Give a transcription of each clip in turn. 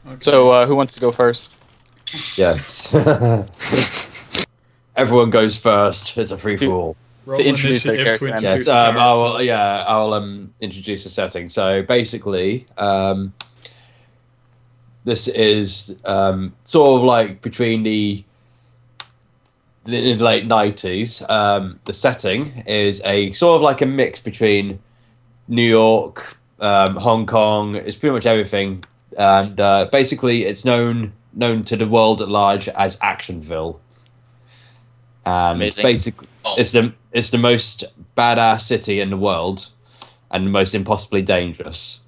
Okay. So, who wants to go first? Yes. Everyone goes first. It's a free for all. Roll To introduce their initiative character. to Yes. introduce character. I'll introduce the setting. So basically, this is sort of like between the late 90s. The setting is a sort of like a mix between New York, Hong Kong. It's pretty much everything, and basically it's known to the world at large as Actionville. And Amazing. basically, it's the most badass city in the world, and the most impossibly dangerous.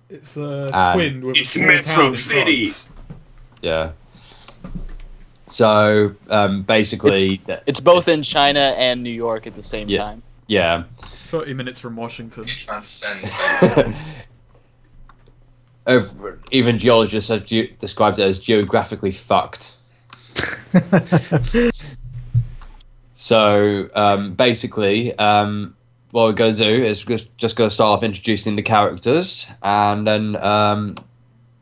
It's twinned with a small Metro town in City. France. Yeah. So basically, It's both in China and New York at the same Yeah. time. yeah. 30 minutes from Washington. It transcends. Even geologists have described it as geographically fucked. So basically, what we're going to do is just going to start off introducing the characters, and then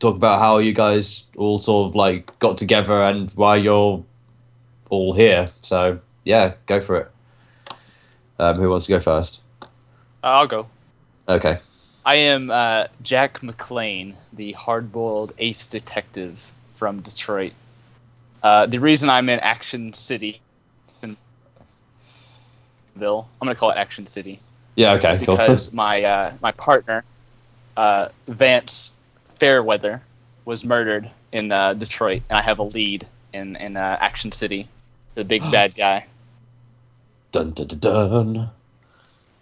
talk about how you guys all sort of like got together and why you're all here. So yeah, go for it. Who wants to go first? I'll go. Okay. I am Jack McClane, the hard-boiled ace detective from Detroit. The reason I'm in Action City, I'm going to call it Action City. Yeah. Okay. is Cool. because my partner, Vance Fairweather, was murdered in Detroit, and I have a lead in Action City, the big bad guy. Dun dun dun dun.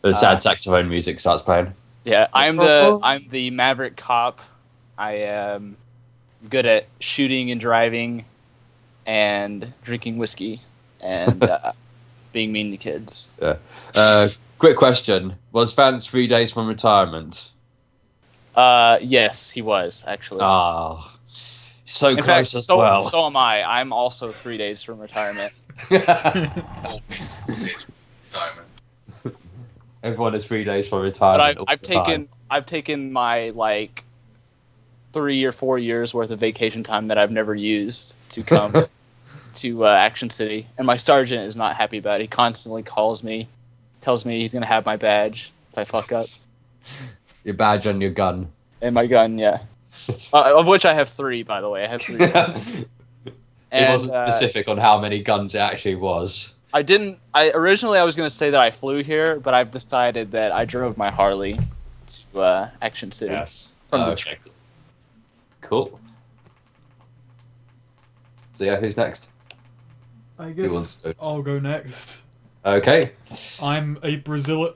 The sad saxophone music starts playing. Yeah, I'm the maverick cop. I am good at shooting and driving, and drinking whiskey, and being mean to kids. Yeah. Quick question: was Vance 3 days from retirement? Yes, he was actually. Ah, so In close fact, as so well. so am I. I'm also 3 days from retirement. Always diamond. Everyone is 3 days from But retirement. all the time. I've taken my like 3 or 4 years worth of vacation time that I've never used to come to Action City, and my sergeant is not happy about it. He constantly calls me, tells me he's gonna have my badge if I fuck up, Your badge on your gun. and my gun, yeah, of which I have 3, by the way. I have 3. It And, wasn't specific on how many guns it actually was. Originally I was gonna say that I flew here, but I've decided that I drove my Harley to Action City. Yes. From Okay. Cool. So yeah, who's next? I wants guess to go? I'll go next. Okay. I'm a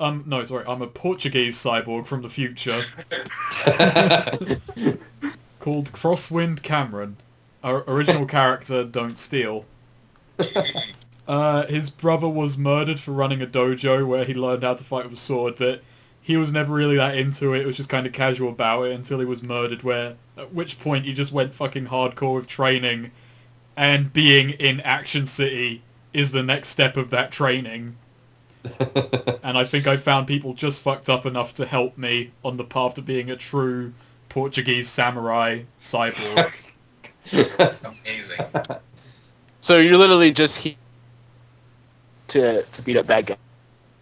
I'm a Portuguese cyborg from the future called Crosswind Cameron. Our original character, Don't Steal. His brother was murdered for running a dojo where he learned how to fight with a sword, but he was never really that into it. It was just kind of casual about it until he was murdered, at which point he just went fucking hardcore with training, and being in Action City is the next step of that training. And I think I found people just fucked up enough to help me on the path to being a true Portuguese samurai cyborg. Amazing. So you're literally just here to beat up bad guys.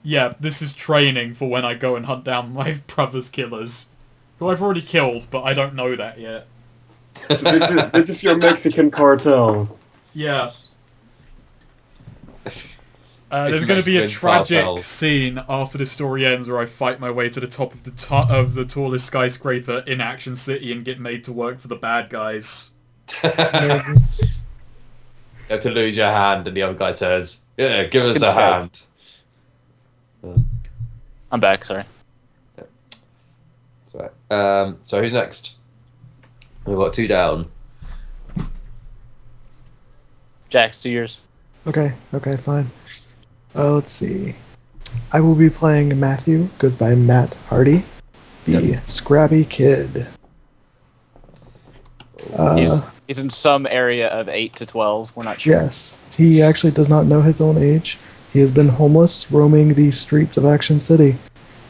Yeah, this is training for when I go and hunt down my brother's killers, who I've already killed, but I don't know that yet. This is your Mexican cartel. Yeah. It's There's going to be a Mexican tragic cartel. scene after the story ends where I fight my way to the top of the tallest skyscraper in Action City and get made to work for the bad guys. You have to lose your hand, and the other guy says, "Yeah, give us a Goodbye. hand." I'm back. Sorry. That's right. So who's next? We've got 2 down. Jax, 2 years. Okay, fine. Let's see. I will be playing Matthew, goes by Matt Hardy, the scrappy kid. He's in some area of 8 to 12. We're not sure. Yes, he actually does not know his own age. He has been homeless, roaming the streets of Action City,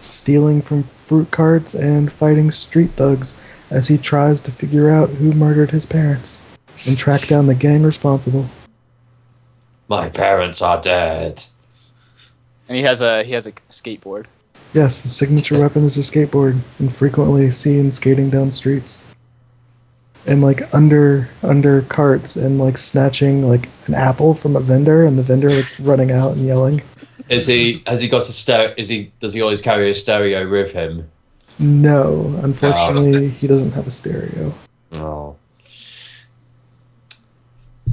stealing from fruit carts and fighting street thugs as he tries to figure out who murdered his parents and track down the gang responsible. My parents are dead. And he has a skateboard. Yes, his signature weapon is a skateboard, and frequently seen skating down streets. And like under carts and like snatching like an apple from a vendor, and the vendor like running out and yelling. Has he got a stereo? Does he always carry a stereo with him? No, unfortunately, he doesn't have a stereo. Oh.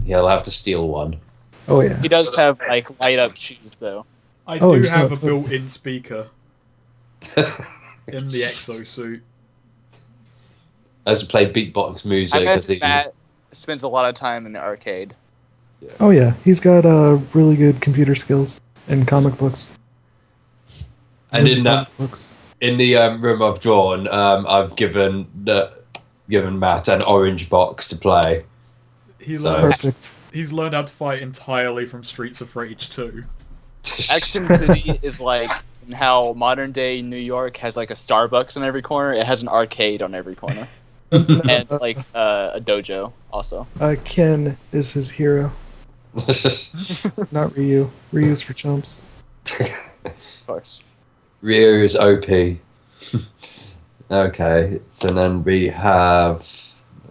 He'll have to steal one. Oh yeah. He does have like light up shoes though. I Oh, do yeah. have a built-in speaker in the exosuit. I used to play beatbox music. I as bet he- Matt spends a lot of time in the arcade. Oh yeah, he's got really good computer skills and comic books. And He's in into comic books. In the room I've drawn, I've given Matt an orange box to play. Perfect. He's learned how to fight entirely from Streets of Rage 2. Action City is like how modern day New York has like a Starbucks on every corner. It has an arcade on every corner, and like a dojo also. Ken is his hero, not Ryu. Ryu's for chumps. Of course. Ryu is OP. Okay, so then we have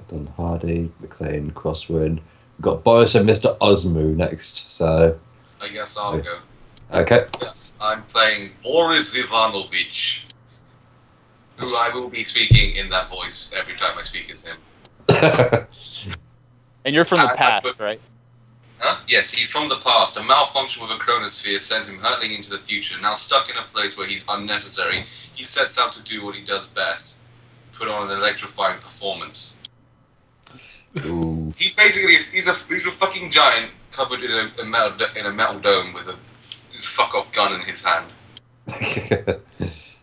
done Hardy, McLean, Crosswood. We've got Boris and Mr. Osmu next. So I guess I'll go. okay. Yeah, I'm playing Boris Ivanovich, who I will be speaking in that voice every time I speak as him. And you're from the I past, put- right? Huh? Yes, he's from the past. A malfunction with a chronosphere sent him hurtling into the future. Now stuck in a place where he's unnecessary, he sets out to do what he does best: put on an electrifying performance. Ooh. He's basically he's a fucking giant covered in a metal dome with a fuck off gun in his hand.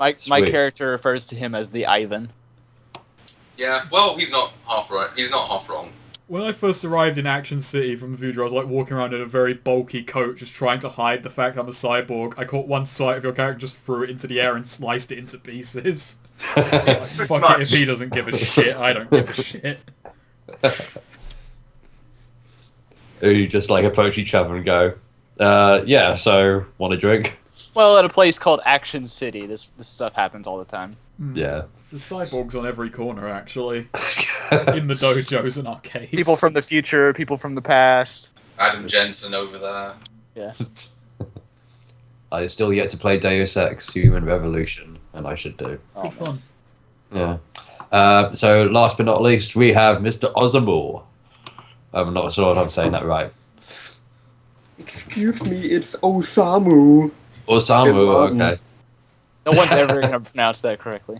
My Sweet. character refers to him as the Ivan. Yeah, well, he's not half right. He's not half wrong. When I first arrived in Action City from the Voodoo, I was like walking around in a very bulky coat, just trying to hide the fact I'm a cyborg. I caught one sight of your character, just threw it into the air and sliced it into pieces. Like, fuck it, if he doesn't give a shit, I don't give a shit. You just like approach each other and go, yeah, so want a drink? Well, at a place called Action City, this stuff happens all the time. Yeah. There's cyborgs on every corner, actually. In the dojos and arcades. People from the future, people from the past. Adam Jensen over there. Yeah. I still yet to play Deus Ex Human Revolution, and I should do. Oh, Good fun. Yeah. So last but not least, we have Mr. Osamu. I'm not sure if I'm saying that right. Excuse me, it's Osamu. Osamu, okay. No one's ever going to pronounce that correctly.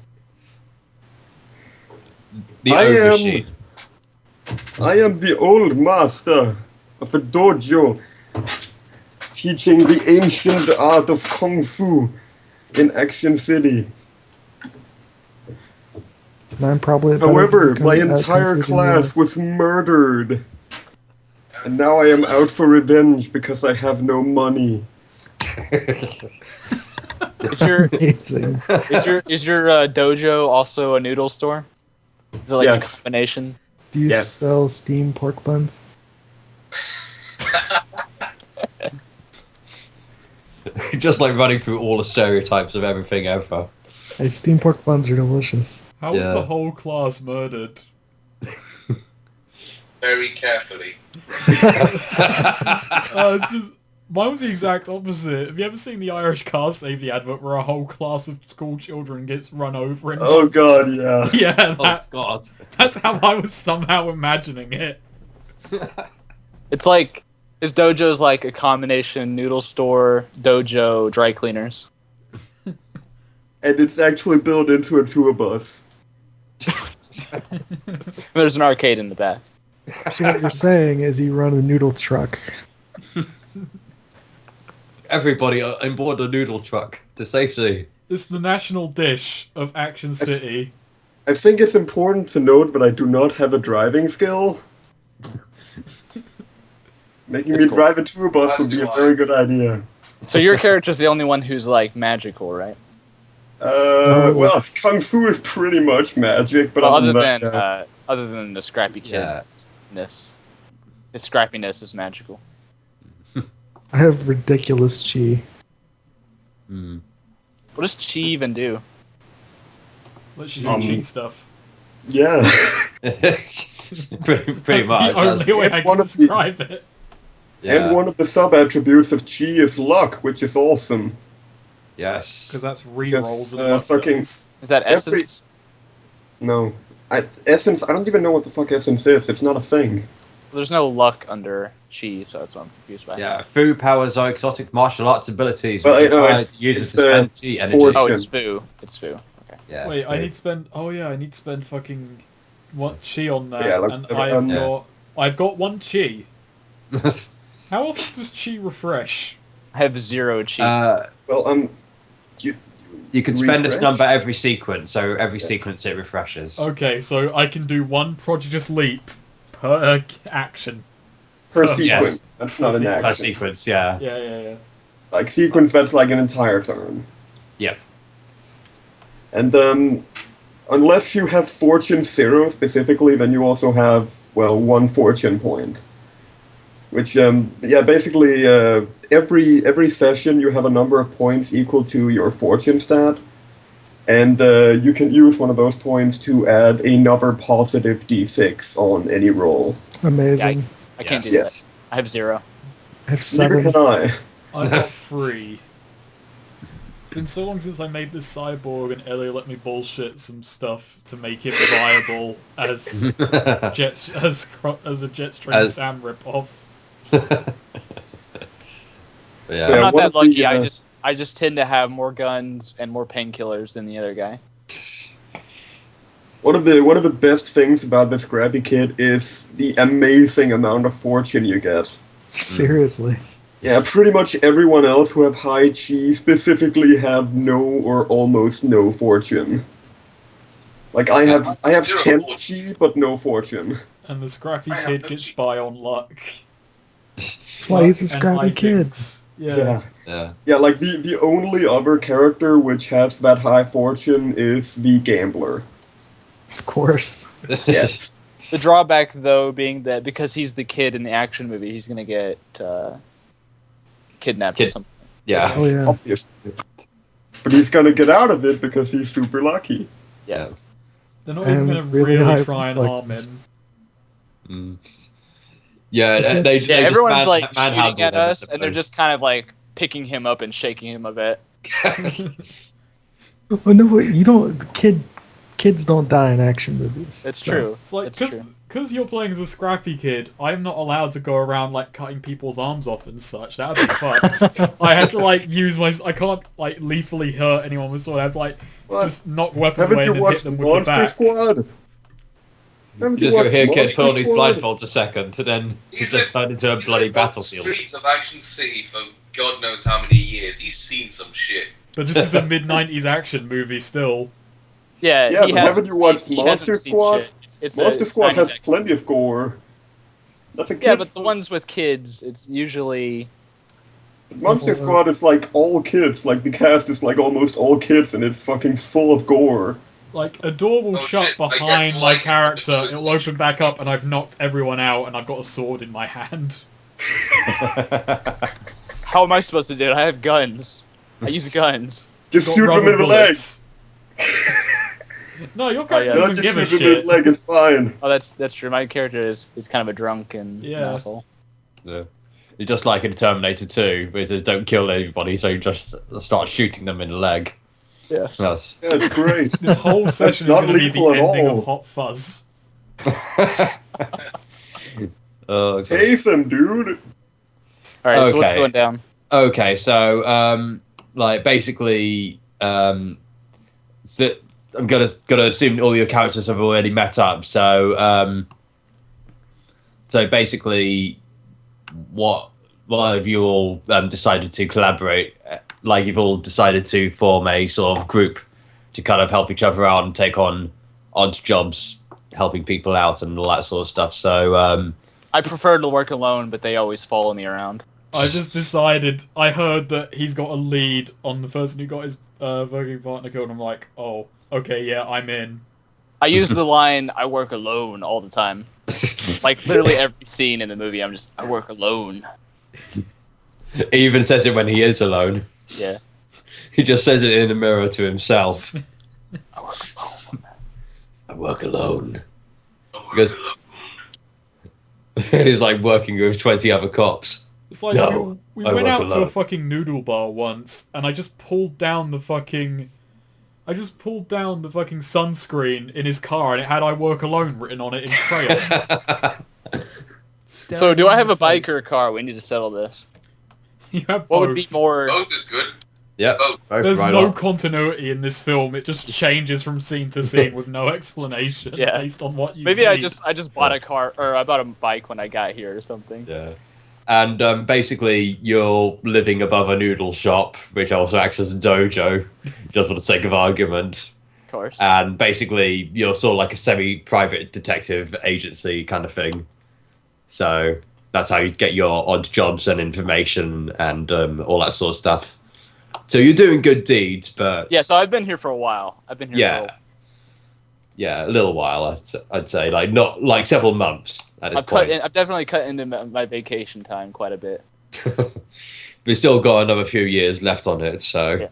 The I O am- machine. I am the old master of a dojo, teaching the ancient art of Kung Fu in Action City. And I'm probably a better However, kung- my Kung entire Fu than you class are. was murdered. And now I am out for revenge because I have no money. Is your Amazing. is your dojo also a noodle store? Is it like a Yes. combination? Do you Yes. sell steamed pork buns? Just like running through all the stereotypes of everything ever. Hey, steamed pork buns are delicious. How was Yeah. the whole class murdered? Very carefully. It's just... Mine was the exact opposite. Have you ever seen the Irish Car Safety advert where a whole class of school children gets run over in Oh god, yeah. Yeah, Oh God. that's how I was somehow imagining it. It's like his dojo's like a combination noodle store, dojo, dry cleaners. And it's actually built into a tour bus. There's an arcade in the back. So what you're saying is you run a noodle truck. Everybody on board a noodle truck to safety. It's the national dish of Action City. I think it's important to note that I do not have a driving skill. Making That's me cool. drive a tour bus As would be do a I. very good idea. So your character's the only one who's like magical, right? Well, Kung Fu is pretty much magic, but Well, other other than the scrappy Yeah. kids-ness. His scrappiness is magical. I have ridiculous chi. Hmm. What does chi even do? Let you do chi stuff. yeah. pretty That's much. the only way I can one of the- describe it. Yeah. And one of the sub-attributes of chi is luck, which is awesome. Yes. Because that's re-rolls and luck fucking- dice. Is that Every- essence? No. Essence, I don't even know what the fuck essence is. It's not a thing. There's no luck under chi, so that's what I'm confused by. Yeah. Fu powers are exotic martial arts abilities, Well, which no, require it's- users it's to spend chi energy. fortune. Oh, it's Fu. It's Fu. Okay. Yeah. Wait, I need to spend... Oh yeah, I need to spend fucking... What chi on that, Yeah, like, and yeah. I've got 1 chi. How often does chi refresh? I have 0 chi. Well, You can spend this Refresh? number every sequence, so every sequence it refreshes. Okay, so I can do 1 prodigious leap per action. per Oh, sequence. yes. That's not an Per Per action. sequence, yeah. Yeah. Like, sequence, that's like an entire turn. Yep. And, unless you have Fortune 0 specifically, then you also have, well, 1 Fortune point. Which, yeah, basically, every session you have a number of points equal to your Fortune stat, and you can use one of those points to add another positive d6 on any roll. Amazing. I can't do Yes. that. I have 0. I have Neither 7. can I. I've got 3. It's been so long since I made this cyborg, and Ellie let me bullshit some stuff to make him viable as a Jetstream As- Sam ripoff. Yeah. I'm Yeah, not one that of the, lucky. I just tend to have more guns and more painkillers than the other guy. One of the best things about the Scrappy Kid is the amazing amount of fortune you get. Seriously. Yeah, pretty much everyone else who have high chi specifically have no or almost no fortune. Like I have Zero 10 fortune. chi but no fortune. And the scrappy I have kid no gets chi. by on luck. That's why he's a Luck and scrappy high kid. kicks. Yeah. Yeah. Yeah, like the only other character which has that high fortune is the gambler. Of course. Yes. The drawback, though, being that because he's the kid in the action movie, he's gonna get kidnapped or something. Yeah. Oh yeah. Obviously. But he's gonna get out of it because he's super lucky. Yeah. They're not And even going to really high really try and harm reflexes. him. Mm. Yeah, It's- they Yeah, just everyone's like manhandle shooting at them, I us, and they're just suppose. kind of like picking him up and shaking him a bit. Oh no, wait, you don't. Kids don't die in action movies. It's so- true. It's like, It's true. because you're playing as a scrappy kid, I'm not allowed to go around, like, cutting people's arms off and such. That would be fucked. I have to, like, I can't, like, lethally hurt anyone with sword. I have to, like, What? just knock weapons Haven't away you and then hit watched them with the Monster back. Squad? Haven't You just go watched here, kid, Monster put on these Squad? blindfolds a second, and then He's just turned into a He's bloody lived on the battlefield. streets of Action City for God knows how many years. He's seen some shit. But this is a mid-90s action movie still. Yeah, Yeah, he but hasn't haven't you watched seen, he hasn't Monster seen Squad? shit. It's Monster a Squad 90s has action. plenty of gore. That's a Yeah, kid's but the ones with kids, it's usually Monster Squad is like all kids. Like the cast is like almost all kids, and it's fucking full of gore. Like, a door will Oh, shut shit, I guess behind my like character, it was it'll open back up, and I've knocked everyone out, and I've got a sword in my hand. how am I supposed to do it? I have guns. I use guns. Just Got shoot them rubber in the leg. bullets. No, your character yeah. No, doesn't just give a shoot them in shit. the leg. It's fine. Oh, that's true. My character is kind of a drunk and an Yeah. asshole. Yeah. You're just like in Terminator 2, where it says don't kill anybody, so you just start shooting them in the leg. Yeah. Yes. Yeah, it's great. This whole session is not going to be the lethal at ending all. of Hot Fuzz. Oh, okay. Tase them, dude. All right, so what's Okay. going down? Okay, so like basically, so I'm gonna assume all your characters have already met up. So so basically, what have you all decided to collaborate? Like you've all decided to form a sort of group to kind of help each other out and take on odd jobs, helping people out and all that sort of stuff. So I prefer to work alone, but they always follow me around. I just decided, I heard that he's got a lead on the person who got his fucking partner code, I'm like, oh, okay, yeah, I'm in. I use the line, I work alone all the time. Like, literally every scene in the movie, I work alone. He even says it when he is alone. Yeah. He just says it in the mirror to himself. I work alone. I work alone. Because he's like working with 20 other cops. It's like No, we I went work out to a alone. fucking noodle bar once, and I just pulled down the fucking sunscreen in his car, and it had "I work alone" written on it in crayon. So, do I have a bike face. or a car? We need to settle this. You have What both. would be more... Both is good. Yep. Both. Both There's right no on. continuity in this film. It just changes from scene to scene with no explanation Yeah. based on what you Maybe need. I just bought a car, or I bought a bike when I got here or something. Yeah. And basically, you're living above a noodle shop, which also acts as a dojo, just for the sake of argument. Of course. And basically, you're sort of like a semi-private detective agency kind of thing. So that's how you get your odd jobs and information and all that sort of stuff. So you're doing good deeds, but Yeah, so I've been here for a while. yeah, a little while. I'd say like not like several months at this point. I've definitely cut into my vacation time quite a bit. We've still got another few years left on it, so Yeah.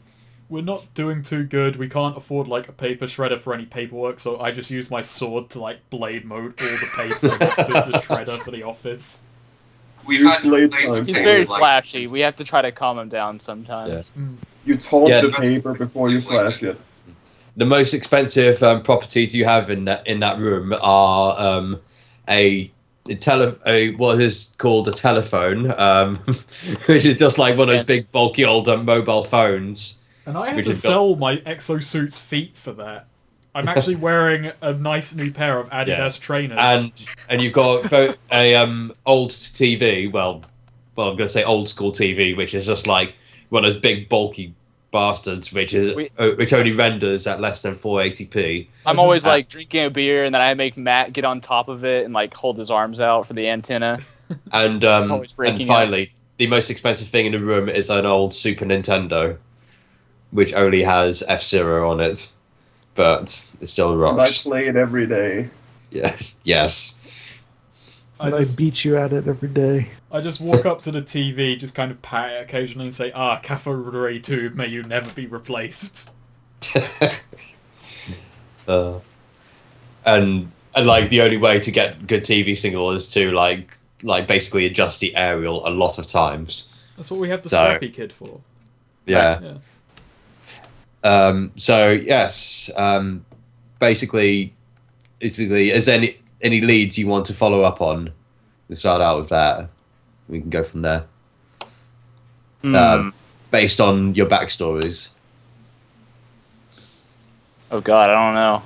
We're not doing too good. We can't afford like a paper shredder for any paperwork, so I just use my sword to like blade mode all the paper and act as the shredder for the office. We've You had to played replace time. He's the very table, like, flashy. We have to try to calm him down sometimes. You taunt Yeah. the paper before you slash it. the most expensive properties you have in that room are what is called a telephone, which is just like one of those Yes. big bulky old mobile phones. And I had Which to has got- sell my exosuit's feet for that. I'm actually wearing a nice new pair of Adidas trainers. And you've got a old TV. Well, I'm gonna say old school TV, which is just like one of those big bulky bastards, which only renders at less than 480p. I'm always like drinking a beer, and then I make Matt get on top of it and like hold his arms out for the antenna. And always and breaking finally, the most expensive thing in the room is an old Super Nintendo, which only has F-Zero on it, but it still And I rocks. play it every day. Yes. And I beat you at it every day. I just walk up to the TV, just kind of pat it occasionally and say, cathode ray tube, may you never be replaced. And like the only way to get good TV signal is to like basically adjust the aerial a lot of times. That's what we have the So- Scrappy Kid for. Yeah. Yeah. So yes. Basically, is there any leads you want to follow up on? We start out with that. We can go from there. Based on your backstories. Oh God, I don't know.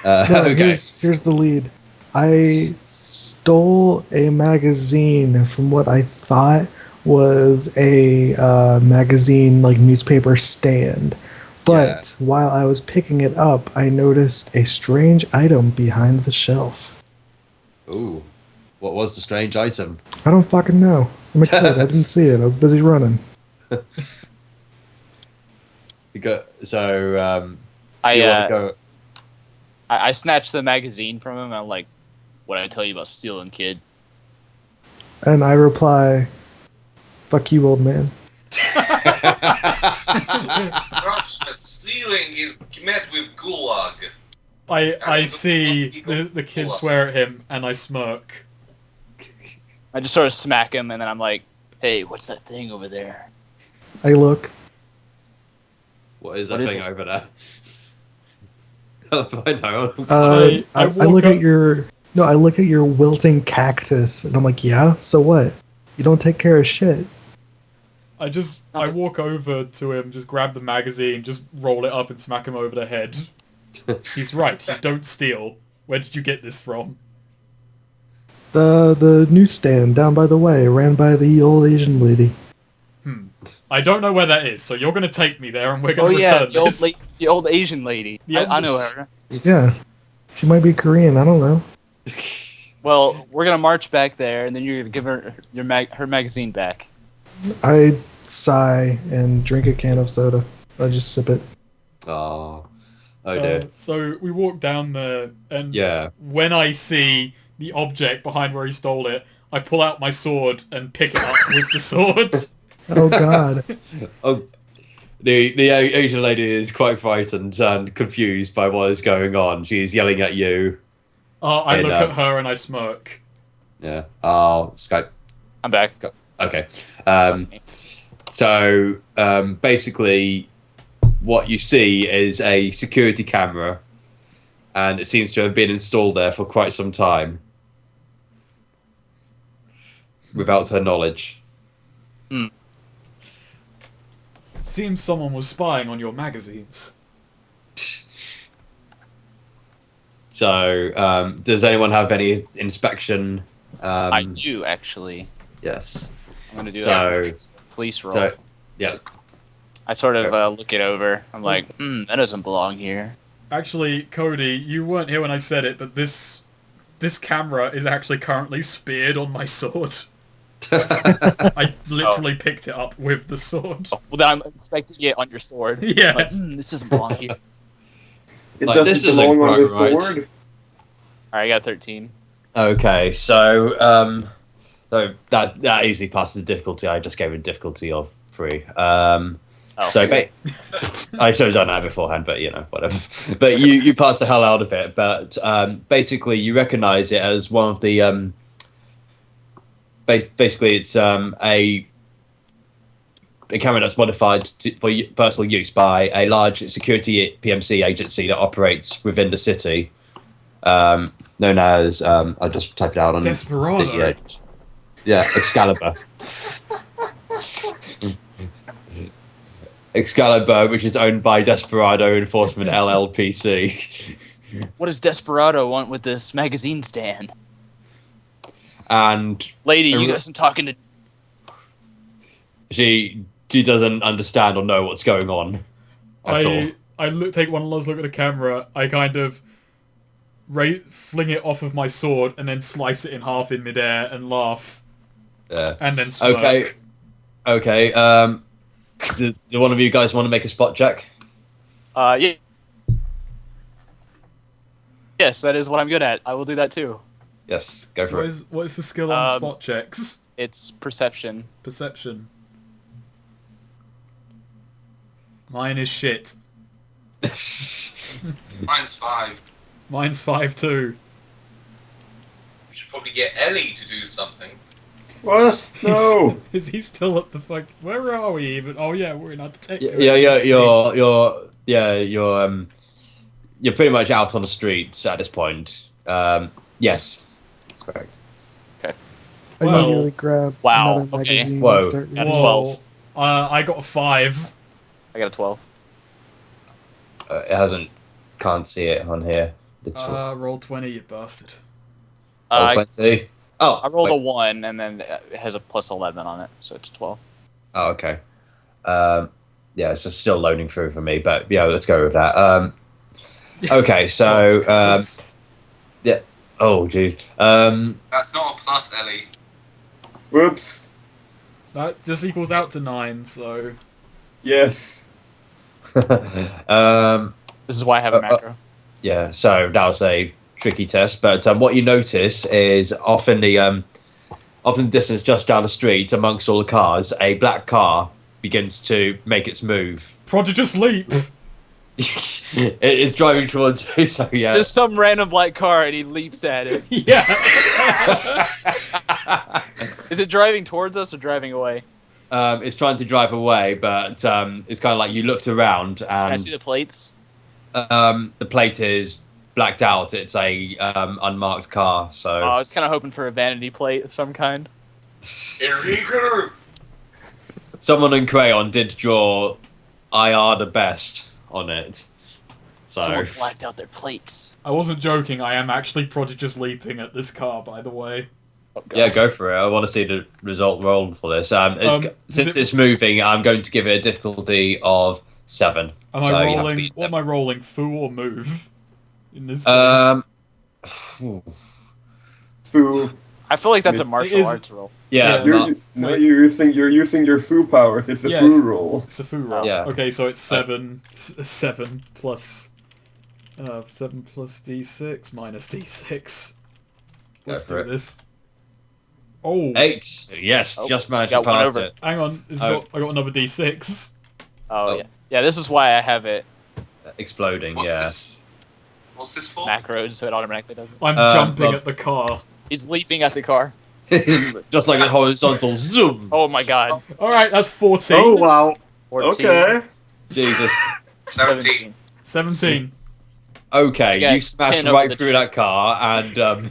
No, Okay. here's the lead. I stole a magazine from what I thought was a magazine, like newspaper stand. But while I was picking it up, I noticed a strange item behind the shelf. Ooh. What was the strange item? I don't fucking know. I'm a kid. I didn't see it. I was busy running. So, do you want to go? I snatched the magazine from him. And I'm like, "What did I tell you about stealing, kid?" And I reply, "Fuck you, old man." Stealing is met with gulag. I see the kid swear at him, and I smirk. I just sort of smack him, and then I'm like, "Hey, what's that thing over there?" I look. What is that What is thing it? over there? I know. I I walk look up- at your I look at your wilting cactus, and I'm like, yeah. So what? You don't take care of shit. I walk over to him, just grab the magazine, just roll it up and smack him over the head. He's right, you don't steal. Where did you get this from? The newsstand down by the way, ran by the old Asian lady. I don't know where that is, so you're gonna take me there and we're Oh gonna yeah, return the old this. the old Asian lady. Yeah, I know her. Yeah, she might be Korean. I don't know. Well, we're gonna march back there, and then you're gonna give her her magazine back. I sigh and drink a can of soda. I just sip it. Oh dear. So we walk down there, and Yeah. when I see the object behind where he stole it, I pull out my sword and pick it up with the sword. Oh God. Oh, the Asian lady is quite frightened and confused by what is going on. She's yelling at you. I And, look at her and I smirk. Yeah. Oh, Skype. I'm back. Okay. So basically, what you see is a security camera, and it seems to have been installed there for quite some time, without her knowledge. It seems someone was spying on your magazines. So, does anyone have any inspection? I do actually. Yes. I'm gonna do So- a police roll. So, yeah. I sort of look it over. I'm like, that doesn't belong here. Actually, Cody, you weren't here when I said it, but this camera is actually currently speared on my sword. I literally picked it up with the sword. Oh, well, then I'm inspecting it on your sword. Yeah. Like, this doesn't belong here. It Like, doesn't this isn't belong on the quite right. sword. Alright, I got 13. Okay, so that easily passes difficulty. I just gave it a difficulty of 3. So I should have done that beforehand, but whatever. But you passed the hell out of it. But basically, you recognise it as one of the basically it's a camera that's modified for personal use by a large security PMC agency that operates within the city, known as I'll just type it out on Desperado. Yeah, Excalibur. Excalibur, which is owned by Desperado Enforcement LLPC. What does Desperado want with this magazine stand? And Lady, you got some talking to... she doesn't understand or know what's going on at all. I take one last look at the camera. I kind of fling it off of my sword and then slice it in half in midair and laugh. Yeah. And then smirk. Okay. Do one of you guys want to make a spot check? Yeah. Yes, that is what I'm good at. I will do that too. Yes, go for it. What is the skill on spot checks? It's perception. Perception. Mine is shit. Mine's 5. Mine's 5 too. We should probably get Ellie to do something. What? No. Is he still at the fuck? Where are we even? Oh yeah, we're in our detective. You're pretty much out on the streets at this point. Yes, that's correct. Okay. I Well, immediately grab wow, another okay. magazine Whoa. and start Got a reading. 12. I got a 5. I got a 12. Can't see it on here. Roll 20, you bastard. Roll 20. Oh, I rolled wait. a 1, and then it has a plus 11 on it, so it's 12. Oh, okay. Yeah, it's just still loading through for me, but yeah, let's go with that. Okay, so yeah. Oh, jeez. That's not a plus, Ellie. Whoops. That just equals out to 9, so... Yes. This is why I have a macro. Yeah, so that was a tricky test, but what you notice is often the distance just down the street amongst all the cars, a black car begins to make its move. Prodigious leap! It is driving towards you, so yeah. Just some random black car, and he leaps at it. Yeah! Is it driving towards us or driving away? It's trying to drive away, but it's kind of like you looked around Can I and see the plates? the plate is blacked out. It's a unmarked car, so... Oh, I was kind of hoping for a vanity plate of some kind. Illegal! Someone in crayon did draw IR the best on it. So Someone blacked out their plates. I wasn't joking, I am actually prodigious leaping at this car, by the way. Oh, God. yeah, go for it. I want to see the result roll for this. Since it's moving, I'm going to give it a difficulty of 7. Am So I you have to rolling... beat What am I rolling? Foo or move? In this case? Um, Foo. I feel like that's a It martial is- arts roll. Yeah, Yeah. No, you're using your foo powers. It's a Yes. foo roll. It's a foo roll. Yeah. Okay, so it's 7 plus 7 plus d6 minus d6. Let's Go for do it. this. Oh, 8. Yes, Oh, just managed you to got one pass over. it. hang on. I got another d6. Oh, Oh. yeah. Yeah, this is why I have it Exploding, What's yeah. this? What's this for? macroed so it automatically does it. I'm Um, jumping well- at the car. He's leaping at the car. Just like a horizontal zoom. Oh my god. Alright, that's 14. Oh wow. 14, Okay. Jesus. 17. 17. Okay, You got you smashed 10 over right the through that car, and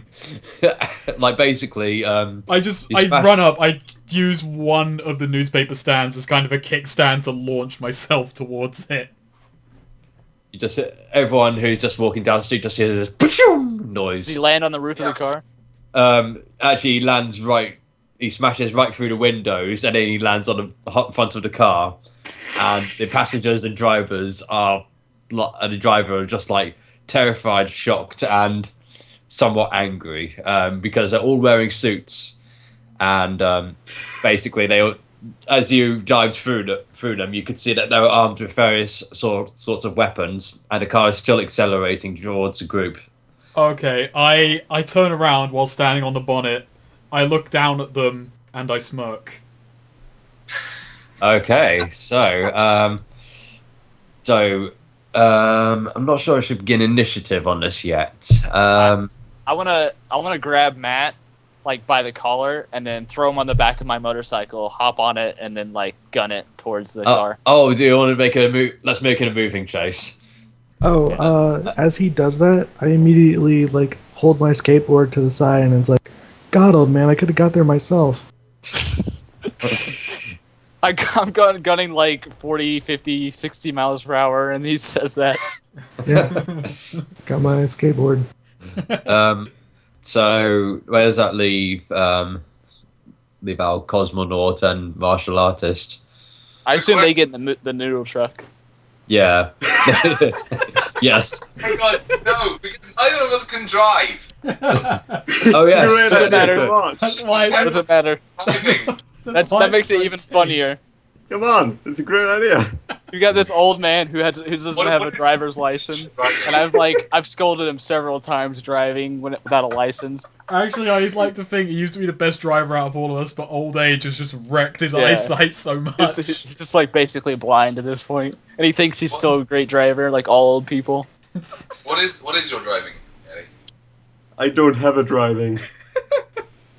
like basically, I You smash- run up, I use one of the newspaper stands as kind of a kickstand to launch myself towards it. you just everyone who's just walking down the street just hears this "Pshoo!" Does noise. he land on the roof of the car? Actually, he lands right. He smashes right through the windows, and then he lands on the front of the car, and the passengers and drivers and the driver are just like terrified, shocked, and somewhat angry because they're all wearing suits, and basically they, as you dived through them, you could see that they were armed with various sorts of weapons, and the car is still accelerating towards the group. Okay, I turn around while standing on the bonnet. I look down at them and I smirk. Okay, I'm not sure I should begin initiative on this yet. I wanna grab Matt like by the collar and then throw him on the back of my motorcycle, hop on it, and then like gun it towards the car. Oh, do you want to make it a move? Let's make it a moving chase. As he does that, I immediately like hold my skateboard to the side and it's like, God, old man, I could have got there myself. I'm gunning like 40, 50, 60 miles per hour, and he says that. Yeah, got my skateboard. So where does that leave? Leave our cosmonaut and martial artist. I assume they get in the noodle truck. Yeah. Yes. Oh god, no, because neither of us can drive. Oh yes. Great Doesn't idea, matter. Come on. That's why. Doesn't matter. Driving. That makes it even funnier. Come on. It's a great idea. You got this old man who doesn't have What a is- driver's license, Right. and I've scolded him several times driving without a license. Actually, I'd like to think he used to be the best driver out of all of us, but old age has just wrecked his Yeah. eyesight so much. He's just like basically blind at this point, and he thinks he's still a great driver, like all old people. What is your driving, Eddie? I don't have a driving.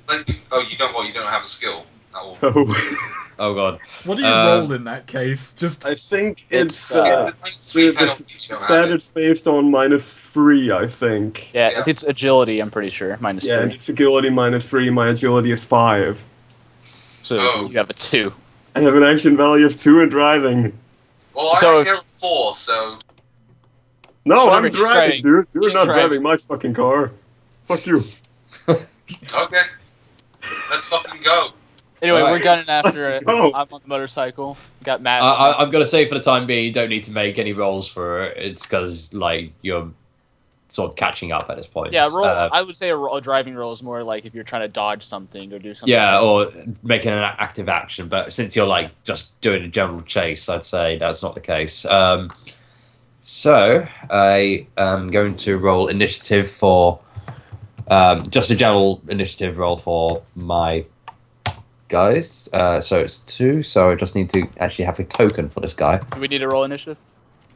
Like, you don't have a skill at all. Oh. Oh god. What do you roll in that case? Just I think It's, it's Yeah, it's sweet the penalty if you don't have stat it. is based on -3, I think. Yeah, Yeah. it's agility. I'm pretty sure minus Yeah, and 3. it's agility -3. My agility is 5. So Oh. you have a 2. I have an action value of 2 in driving. Well, I So actually have a 4, so No, Whatever, I'm he's driving, driving. dude. You're He's not driving. driving my fucking car. Fuck you. okay. Let's fucking go. Anyway, Alright. we're gunning after it. go. I'm on the motorcycle. Got Matt. I'm gonna say for the time being, you don't need to make any rolls for it. It's because like you're sort of catching up at this point. Yeah, roll. I would say a driving roll is more like if you're trying to dodge something or do something. Yeah, or making an active action. But since you're like just doing a general chase, I'd say that's not the case. So I am going to roll initiative for just a general initiative roll for my guys. So it's 2. So I just need to actually have a token for this guy. Do we need to roll initiative?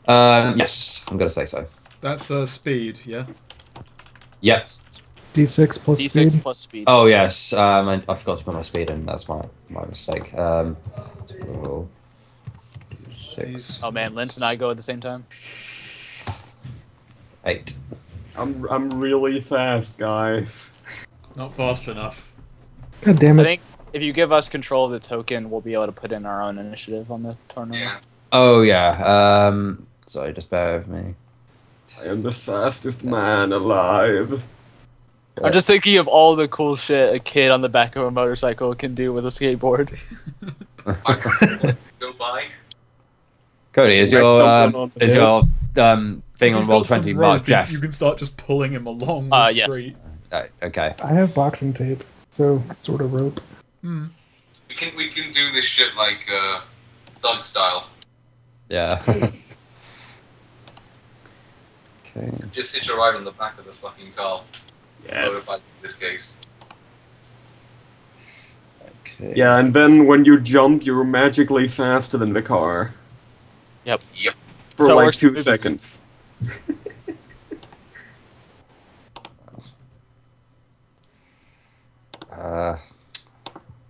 Yes, I'm gonna say so. that's speed, yeah. Yep. D6 plus D6 speed. plus speed. Oh yes, I forgot to put my speed in. That's my mistake. Roll 6, Oh man, Lynch and I go at the same time. 8. I'm really fast, guys. Not fast enough. God damn I it. think if you give us control of the token, we'll be able to put in our own initiative on the tournament. Yeah. Oh yeah. Sorry, just bear with me. I am the fastest man alive. I'm just thinking of all the cool shit a kid on the back of a motorcycle can do with a skateboard. Go by. Cody, is Like your someone on the is your thing If on he's roll got some 20 rope, marked Jeff? you can start just pulling him along the Yes. street. Okay. I have boxing tape. so sort of rope. Hmm. We can do this shit like thug style. Yeah. Okay. Just hitch a ride on the back of the fucking car. Yeah. Motorbike in this case. Okay. Yeah, and then when you jump, you're magically faster than the car. Yep. Yep. For So it like works in 2 movies. seconds.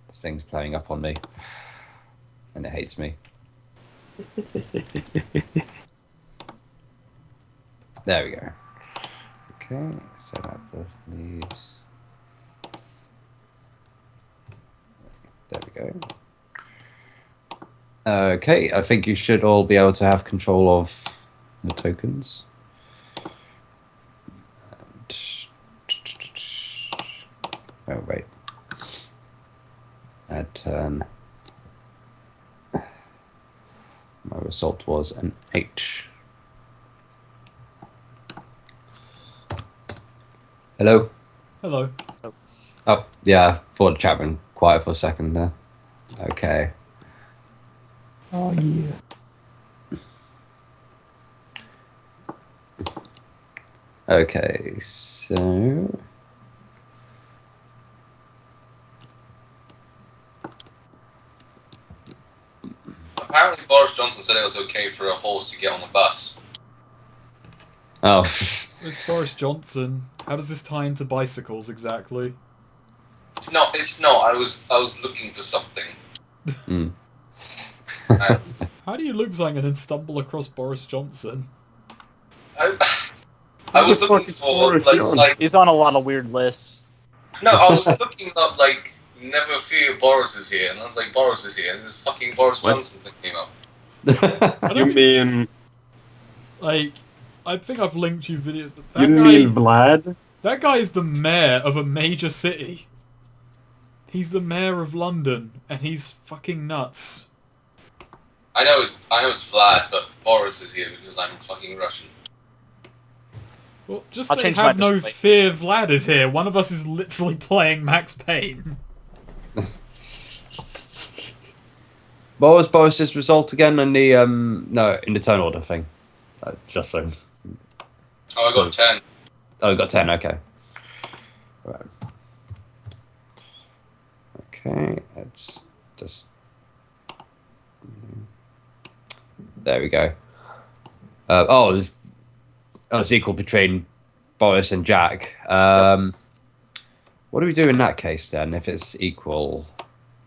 This thing's playing up on me, and it hates me. There we go. Okay, so that first leaves. There we go. Okay, I think you should all be able to have control of the tokens. And... oh, wait. Add turn. My result was an H. Hello? Hello. Oh, yeah, thought the chat went quiet for a second there. Okay. Oh yeah. Okay, so... Apparently Boris Johnson said it was okay for a horse to get on the bus. Oh. It's Boris Johnson. How does this tie into bicycles exactly? It's not. I was looking for something. Mm. How do you look for something and then stumble across Boris Johnson? I was Who the looking fuck is for Boris Johnson? like He's on a lot of weird lists. no, I was looking up like never fear Boris is here, and I was like Boris is here, and this fucking Boris What? Johnson thing came up. I You don't mean like. I think I've linked you video. you mean Vlad? That guy is the mayor of a major city. He's the mayor of London, and he's fucking nuts. I know it's Vlad, but Boris is here because I'm fucking Russian. Well, just I'll say change have my no display. fear, Vlad is here. One of us is literally playing Max Payne. What was Boris's result again in the no, in the turn order thing? Just so. Oh, I got 10. Oh, you got 10. Okay. Right. Okay, let's just. There we go. It's equal between Boris and Jack. What do we do in that case then? If it's equal,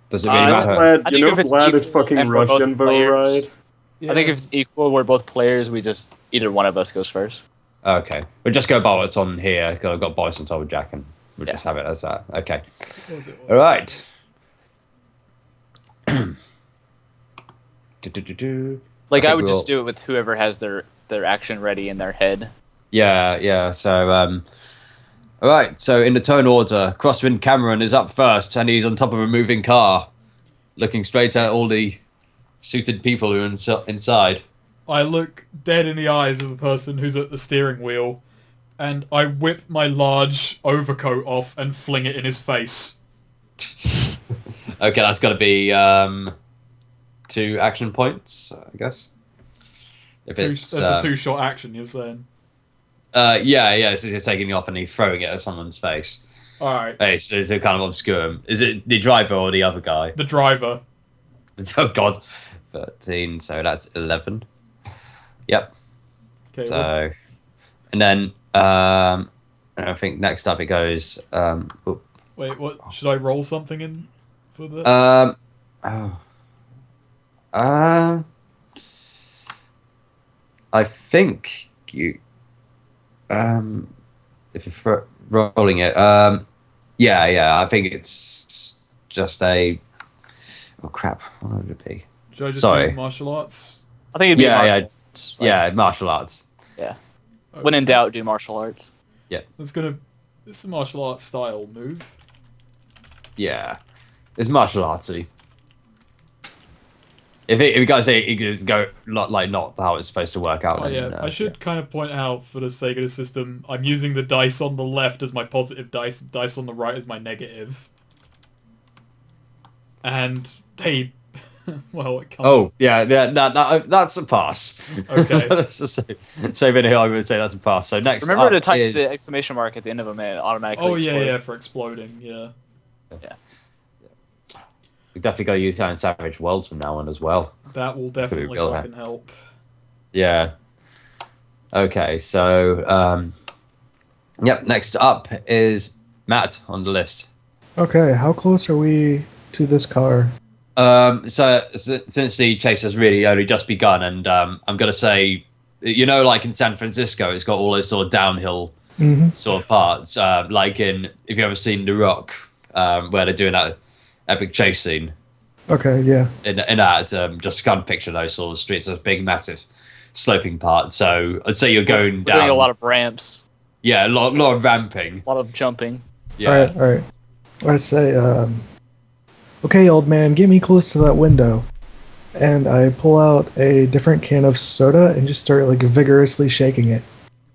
does it really matter? Vlad, I you think know if it's Vlad is equal fucking and we're both Russian though, players- right? Yeah. I think if it's equal, we're both players. We just either one of us goes first. Okay, we'll just go Boris on here because I've got Boris on top of Jack, and we'll Yeah. just have it as that. Okay. What was it? All right. Do-do-do-do. Like I think would we'll- just do it with whoever has their action ready in their head. Yeah. So, all right. So in the turn order, Crosswind Cameron is up first, and he's on top of a moving car, looking straight at all the suited people who are inside. I look dead in the eyes of the person who's at the steering wheel, and I whip my large overcoat off and fling it in his face. Okay, that's got to be 2 action points, I guess. If That's a two-shot action, you're saying? yeah. So you're taking it off and you're throwing it at someone's face. All right. Hey, so it's kind of obscure. Is it the driver or the other guy? The driver. Oh God, 13. So that's 11. Yep. Okay. So, and then I think next up it goes. Wait, what? Should I roll something in for the? I think you. If you're rolling it, yeah. I think it's just a. Oh crap! What would it be? Should I just sorry. do martial arts? I think it'd be Yeah, martial arts. Like, Yeah, martial arts. When in doubt, do martial arts. It's a martial arts style move. Yeah, it's martial artsy. If you guys think it just go not how it's supposed to work out. Oh yeah, I should kind of point out for the sake of the system, I'm using the dice on the left as my positive dice, dice on the right as my negative. and they, well, it comes. Oh, yeah, that's a pass. Okay. Let's just say in here, I would say that's a pass. So next Remember to up type is... the exclamation mark at the end of them and it automatically Oh yeah, explodes. yeah, for exploding. Yeah. We definitely got to use that in Savage Worlds from now on as well. That will gonna be definitely real, fucking help. Yeah. Okay, so yep. Next up is Matt on the list. Okay, how close are we to this car? So since the chase has really only just begun, and I'm gonna say, like in San Francisco, it's got all those sort of downhill sort of parts. Like if you ever seen The Rock, where they're doing that epic chase scene. Okay, yeah. In that, just kind of picture those sort of streets, those big, massive, sloping parts. So I'd say you're going down. Doing a lot of ramps. Yeah, a lot of ramping. A lot of jumping. Yeah. All right. I say, okay, old man, get me close to that window. And I pull out a different can of soda and just start like vigorously shaking it.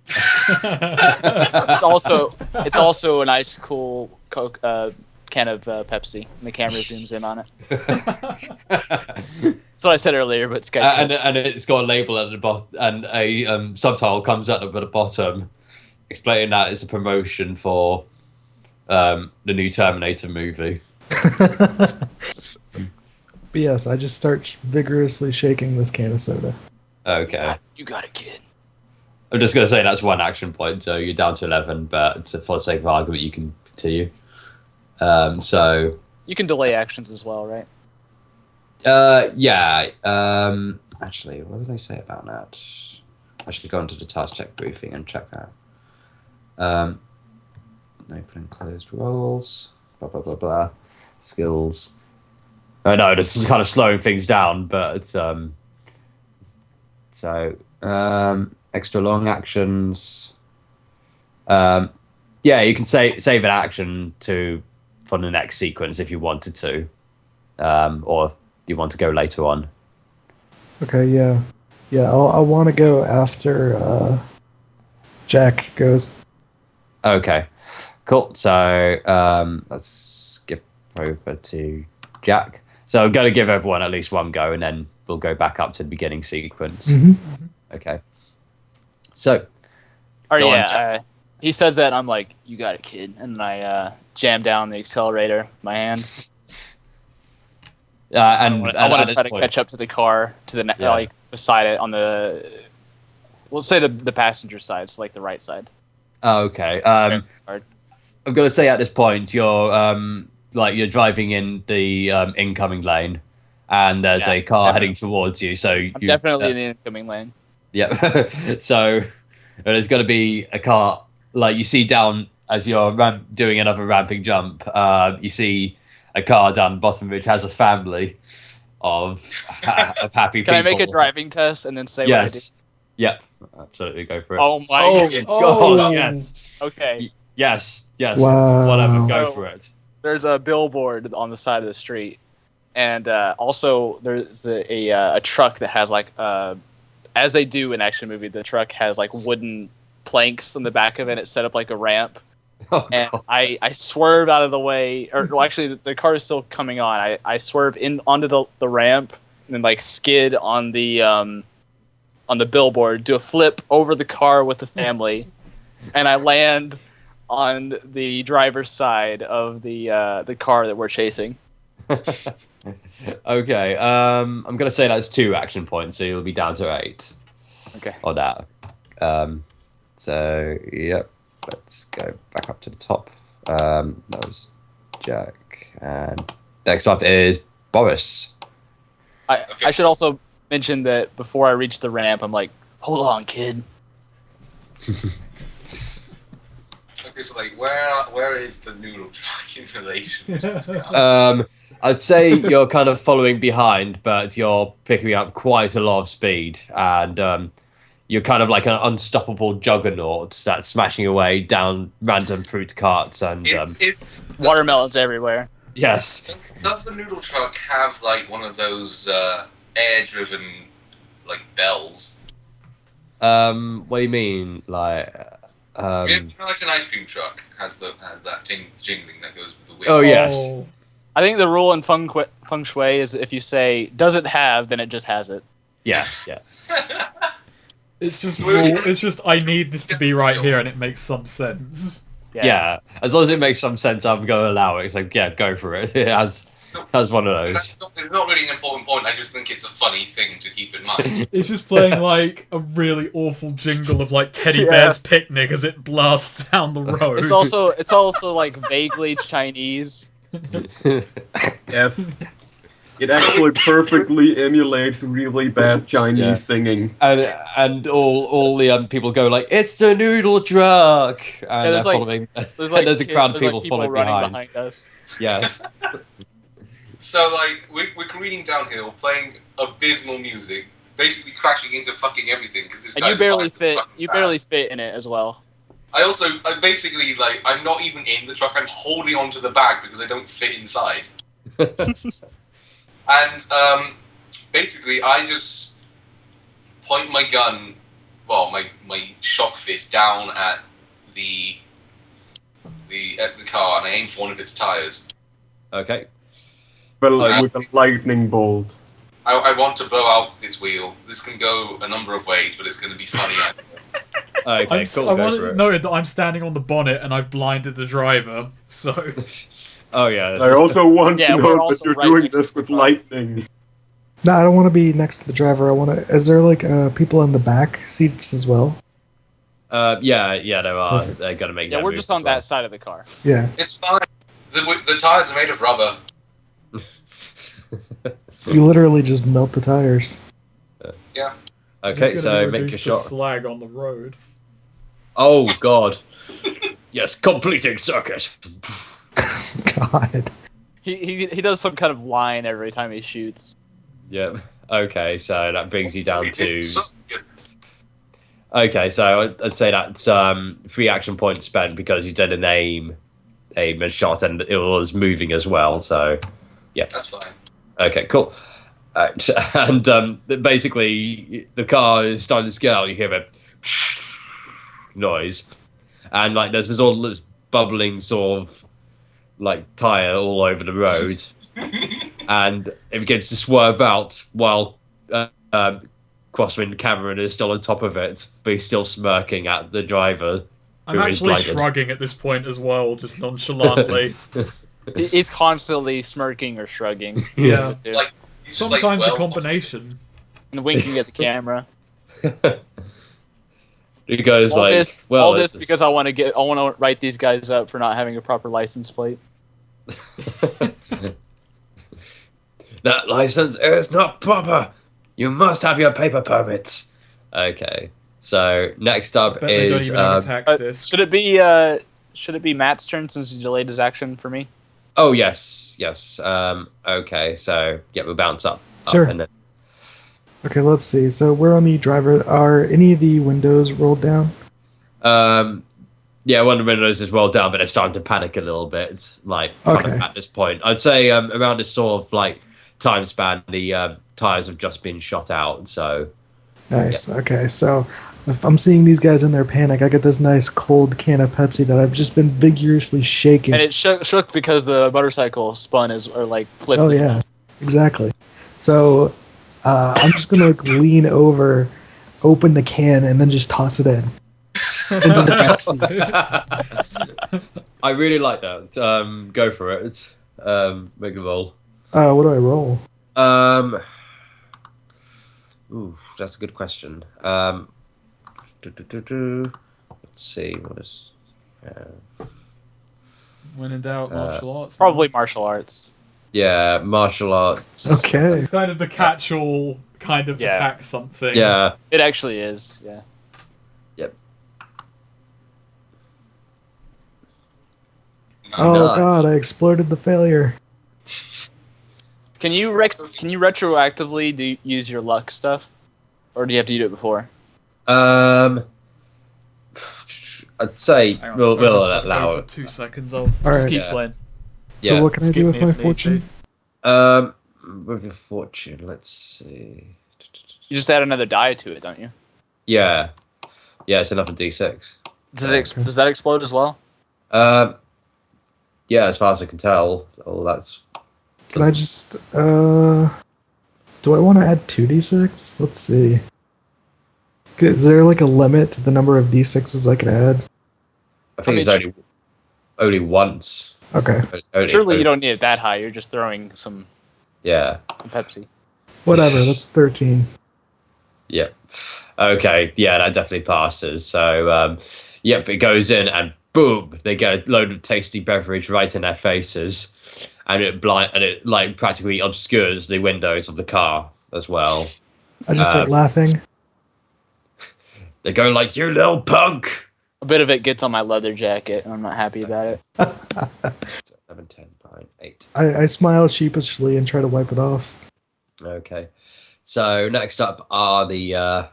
It's also a nice, cool Coke can of Pepsi, and the camera zooms in on it. That's what I said earlier, but it's got and it's got a label at the bottom, and a subtitle comes up at the bottom, explaining that it's a promotion for the new Terminator movie. But yes, I just start vigorously shaking this can of soda. Okay. You got it, kid. I'm just going to say that's one action point, so you're down to 11, but for the sake of argument, you can continue. So... You can delay actions as well, right? Yeah. Actually, what did I say about that? I should go into the task check briefing and check that. Open and closed roles. Blah, blah, blah, blah. Skills. I know this is kind of slowing things down, but extra long actions. Yeah, you can save an action for the next sequence if you wanted to, or you want to go later on. Okay, yeah. I want to go after Jack goes. Okay, cool. So let's skip over to Jack. So I'm going to give everyone at least one go, and then we'll go back up to the beginning sequence. Okay. So. Or yeah, he says that, I'm like, you got it, kid, and then I jam down the accelerator with my hand. I want to try to catch up to the car, to the like beside it on the, we'll say the passenger side, so like the right side. Oh, okay. I'm going to say at this point you're driving in the incoming lane, and there's a car heading towards you. So I'm definitely in the incoming lane. Yeah. So there's going to be a car like you see down as you're doing another ramping jump. You see a car down the bottom which has a family of happy people. Can I make a driving test and then say what I did? Yep. Absolutely, go for it. Oh my God! Yes. Okay. Yes. Wow. Whatever. Go for it. There's a billboard on the side of the street, and also there's a truck that has like as they do in action movie, the truck has like wooden planks on the back of it. It's set up like a ramp. Oh, and I swerve out of the way, or well, actually the car is still coming on. I swerve onto the ramp and then like skid on the billboard, do a flip over the car with the family, and I land on the driver's side of the car that we're chasing. Okay, I'm gonna say that's 2 action points, so you'll be down to 8. Okay. On that. So yep. Let's go back up to the top. That was Jack, and next up is Boris. I should also mention that before I reach the ramp, I'm like, hold on, kid. Okay, so like, where is the noodle truck in relation to this guy? I'd say you're kind of following behind, but you're picking up quite a lot of speed, and you're kind of like an unstoppable juggernaut that's smashing away down random fruit carts and watermelons everywhere. Yes. Does the noodle truck have like one of those air-driven like bells? What do you mean, like? You know, like an ice cream truck has that jingling that goes with the wind. Oh yes. I think the rule in Feng Shui is if you say does it have, then it just has it. Yeah. It's just I need this to be right here, and it makes some sense. Yeah. As long as it makes some sense, I'm going to allow it. It's like, yeah, go for it. It has one of those. It's not really an important point. I just think it's a funny thing to keep in mind. It's just playing like a really awful jingle of like Teddy Bear's Picnic as it blasts down the road. It's also like vaguely Chinese. Yes. It actually perfectly emulates really bad Chinese singing. And all the people go like, it's the noodle truck, and they're following. There's a crowd of people following behind us. Yeah. So like we're reading downhill, playing abysmal music, basically crashing into fucking everything because this. And you barely fit. You barely fit in it as well. I basically like I'm not even in the truck. I'm holding onto the back because I don't fit inside. And basically, I just point my gun, my shock fist down at the car, and I aim for one of its tires. Okay. But with a lightning bolt. I want to blow out its wheel. This can go a number of ways, but it's going to be funny. Okay, cool. I want to know that I'm standing on the bonnet and I've blinded the driver. So. Oh yeah. I also want to know that you're right doing this with lightning. No, I don't want to be next to the driver. I want to. Is there like people in the back seats as well? Yeah, there are. Perfect. They're gonna make. Yeah, we're just on that side of the car. Yeah. It's fine. The tires are made of rubber. You literally just melt the tires. Yeah. Okay, so make your shot. Slag on the road. Oh god. Yes, completing circuit. God. He does some kind of line every time he shoots. Yep. Okay, so that brings you down to. Okay, so I'd say that's 3 action points spent because you did an aim and shot, and it was moving as well. So, yeah. That's fine. Okay, cool. And basically, the car is starting to scale. You hear a noise, and like there's all this bubbling sort of like tire all over the road, and it begins to swerve out while Crosswind Cameron is still on top of it, but he's still smirking at the driver. I'm actually shrugging at this point as well, just nonchalantly. He's constantly smirking or shrugging. Yeah. It's like, sometimes a combination. And winking at the camera. He goes all like, this, "Well, all this because I want to write these guys up for not having a proper license plate." That license is not proper. You must have your paper permits. Okay. So next up Bet they don't is even have a tax disc. Should it be Matt's turn since he delayed his action for me? oh yes. Okay, so yeah, we'll bounce up. Sure. And then, Okay, let's see. So we're on the driver. Are any of the windows rolled down? yeah, one of the windows is well down, but they're starting to panic a little bit. Like kind of at this point, I'd say around this sort of like time span, the tires have just been shot out. So Nice. Yeah. Okay, so if I'm seeing these guys in their panic, I get this nice cold can of Pepsi that I've just been vigorously shaking. And it shook because the motorcycle spun or like flipped. Oh yeah, exactly. So I'm just gonna like lean over, open the can, and then just toss it in. Into the Pepsi. I really like that. Go for it. Make a roll. What do I roll? Ooh, that's a good question. Let's see what is. When in doubt, martial arts. Probably martial arts. Yeah, martial arts. Okay. It's kind of the catch-all kind of attack something. Yeah. It actually is. Yeah. Yep. Oh god, I exploded the failure. Can you retroactively use your luck stuff, or do you have to do it before? I'd say Hang on, we'll go allow for it. 2 seconds. I'll just Alright. keep playing. So Yeah. what can I Skip do with me my if need fortune? be. With your fortune, let's see. You just add another die to it, don't you? Yeah, it's another D6. Does that explode as well? Yeah, as far as I can tell, all that's Can I just, do I want to add 2d6? Let's see. Is there like a limit to the number of d6s I can add? I think it's only once. Okay. Surely you don't need it that high. You're just throwing some Pepsi. Whatever, that's 13. Yeah. Okay. Yeah, that definitely passes. So, yep, it goes in and boom, they get a load of tasty beverage right in their faces, and it like practically obscures the windows of the car as well. I just start laughing. They go like, "You little punk!" A bit of it gets on my leather jacket, and I'm not happy about it. 7, 10, 9, 8. I smile sheepishly and try to wipe it off. Okay. So next up are the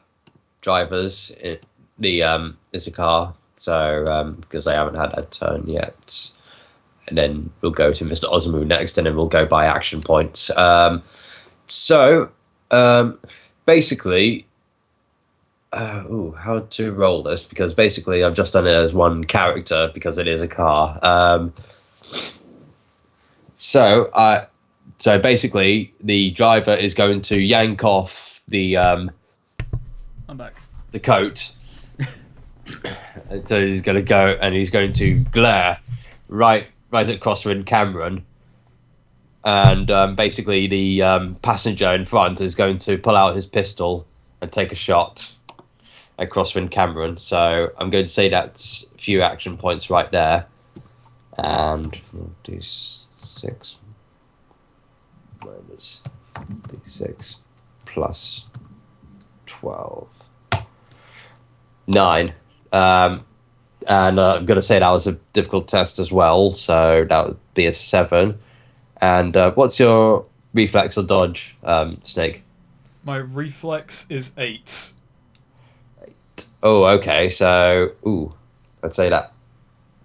drivers. It's a car. So because they haven't had a turn yet, and then we'll go to Mr. Ozumu next, and then we'll go by action points. Basically, how to roll this? Because basically, I've just done it as one character because it is a car. So basically, the driver is going to yank off the I'm back. the coat. So he's going to go and he's going to glare right at Crosswind Cameron, and basically the passenger in front is going to pull out his pistol and take a shot at Crosswind Cameron. So I'm going to say that's a few action points right there, and we'll do 6 minus d6 plus 12, 9. And I'm going to say that was a difficult test as well, so that would be a 7. And what's your reflex or dodge, Snake? My reflex is 8. 8. Oh, okay. So, I'd say that.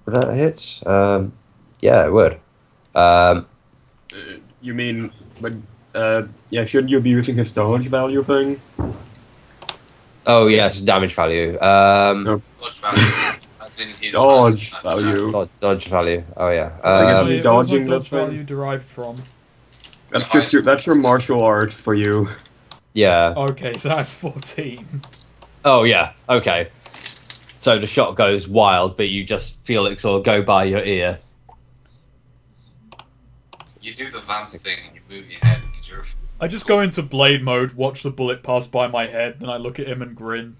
Would that hit? Yeah, it would. You mean, but shouldn't you be using his dodge value thing? Oh, yeah, it's damage value. No. Dodge value, as in his Dodge that's value. Dodge value. Oh, yeah. Like Where's dodging, my that's dodge fine. value derived from? That's your martial art for you. Yeah. Okay, so that's 14. Oh, yeah. Okay. So the shot goes wild, but you just feel it sort of go by your ear. You do the vamp thing and you move your head because you're. I just go into blade mode, watch the bullet pass by my head, then I look at him and grin.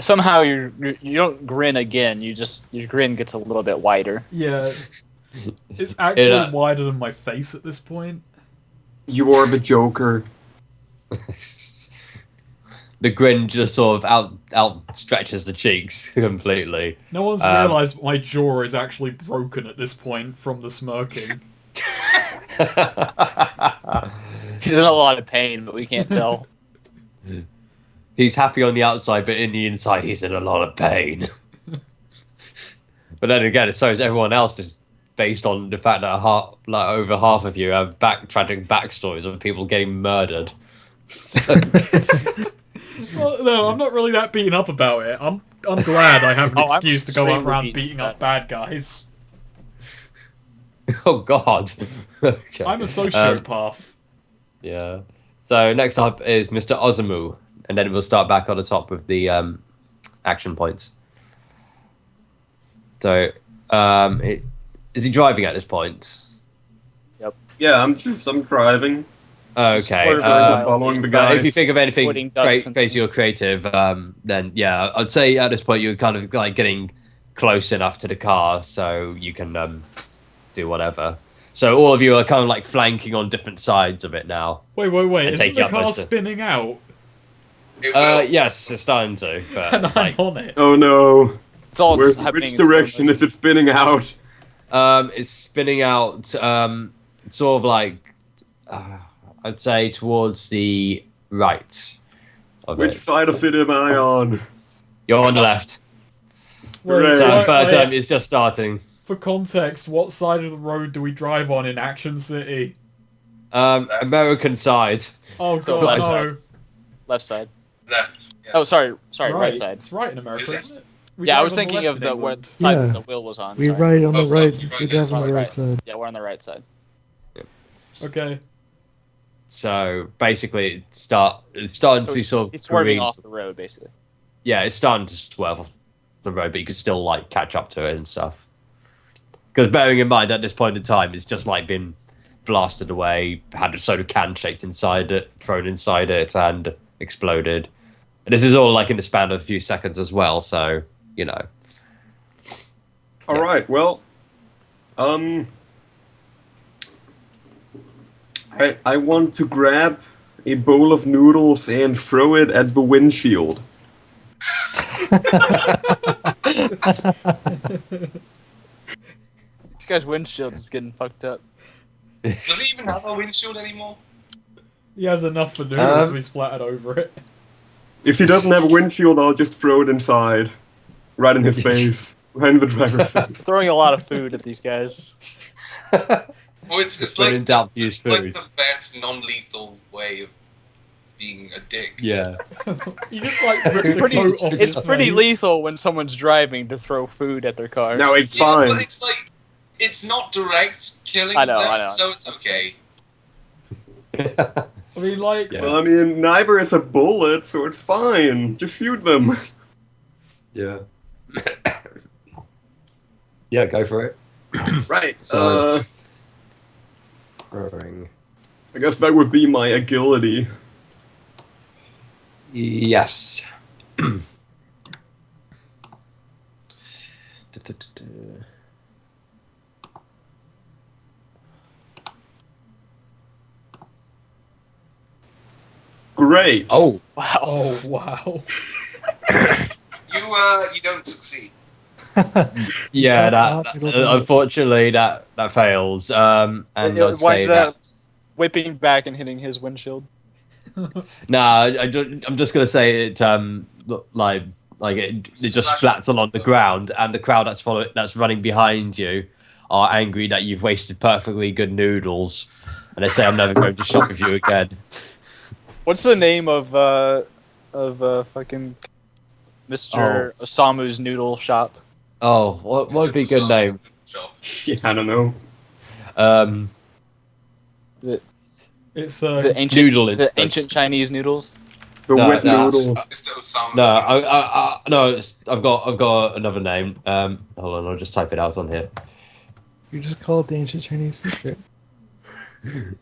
Somehow you don't grin again. Your grin gets a little bit wider. Yeah. It's actually wider than my face at this point. You are the Joker. The grin just sort of outstretches the cheeks completely. No one's realised my jaw is actually broken at this point from the smirking. He's in a lot of pain, but we can't tell. He's happy on the outside, but in the inside, he's in a lot of pain. But then again, so is everyone else, just based on the fact that over half of you have tragic backstories of people getting murdered. Well, no, I'm not really that beaten up about it. I'm glad I have an I'm excuse to go extremely around beaten beating up. up bad guys. Oh God. Okay. I'm a sociopath. Yeah. So next up is Mr. Ozumu, and then we'll start back on the top with the action points. So, is he driving at this point? Yeah, I'm driving. Okay. Sort of following the But guys. if you think of anything Putting ducks and crazy or creative, then yeah, I'd say at this point you're kind of like getting close enough to the car so you can do whatever. So all of you are kind of like flanking on different sides of it now. Wait, And isn't take the you up car most of- spinning out? It will. Yes, it's starting to. But And it's I'm like, on it. Oh no. It's all Which happening. direction is it spinning out? it's spinning out sort of like I'd say towards the right of Which it. side of it am I on? You're on the left. Wait, So wait, third wait. time is just starting. For context, what side of the road do we drive on in Action City? American side. Oh So god, left no. Left side. Left. Yeah. Oh, sorry, right side. It's right in America, Is it? isn't it? We Yeah, I drive was on the thinking left of in the where England. the side Yeah. that the wheel was on. We sorry. ride on the Oh, fuck, right. you ride We this drive on the way. right side. Yeah, we're on the right side. Okay. So basically, it's starting So to it's, sort of it's swerving green. off the road, basically. Yeah, it's starting to swerve off the road, but you can still like catch up to it and stuff. Because bearing in mind, at this point in time, it's just like been blasted away, had a soda can shaped inside it, thrown inside it, and exploded. And this is all like in the span of a few seconds as well. So you know. All right. Well, I want to grab a bowl of noodles and throw it at the windshield. This guy's windshield is getting fucked up. Does he even have a windshield anymore? He has enough for noodles to be splattered over it. If he doesn't have a windshield, I'll just throw it inside, right in his face, right in the driver's face. Throwing a lot of food at these guys. Well, it's When like in doubt, use it's like food. the best non-lethal way of being a dick. Yeah. He just like ripped the Pretty, coat off it's his pretty face. lethal when someone's driving to throw food at their car. No, it's Yeah, fine. but it's like it's not direct killing I know, them, I know. so it's okay. I mean, like, Yeah. Well, I mean, neither is a bullet, so it's fine. Just shoot them. Yeah. Yeah, go for it. Right. So- Throwing. I guess that would be my agility. Yes. Great. Oh. Wow. oh wow. You don't succeed. Yeah, Drop that, out, noodles out. unfortunately that fails. And It I'd say winds up- that's Whipping back and hitting his windshield. I'm just gonna say it. It just splats along the ground, and the crowd that's running behind you are angry that you've wasted perfectly good noodles, and they say, "I'm never going to shop with you again." What's the name of fucking Mr. Osamu's noodle shop? Oh, what would be a good name? Yeah, I don't know. It's The ancient, Noodle the instant. ancient Chinese noodles. The No, wet no, noodle. Mr. Osamu. No, no, I've got another name. Hold on, I'll just type it out on here. You just call it the ancient Chinese secret.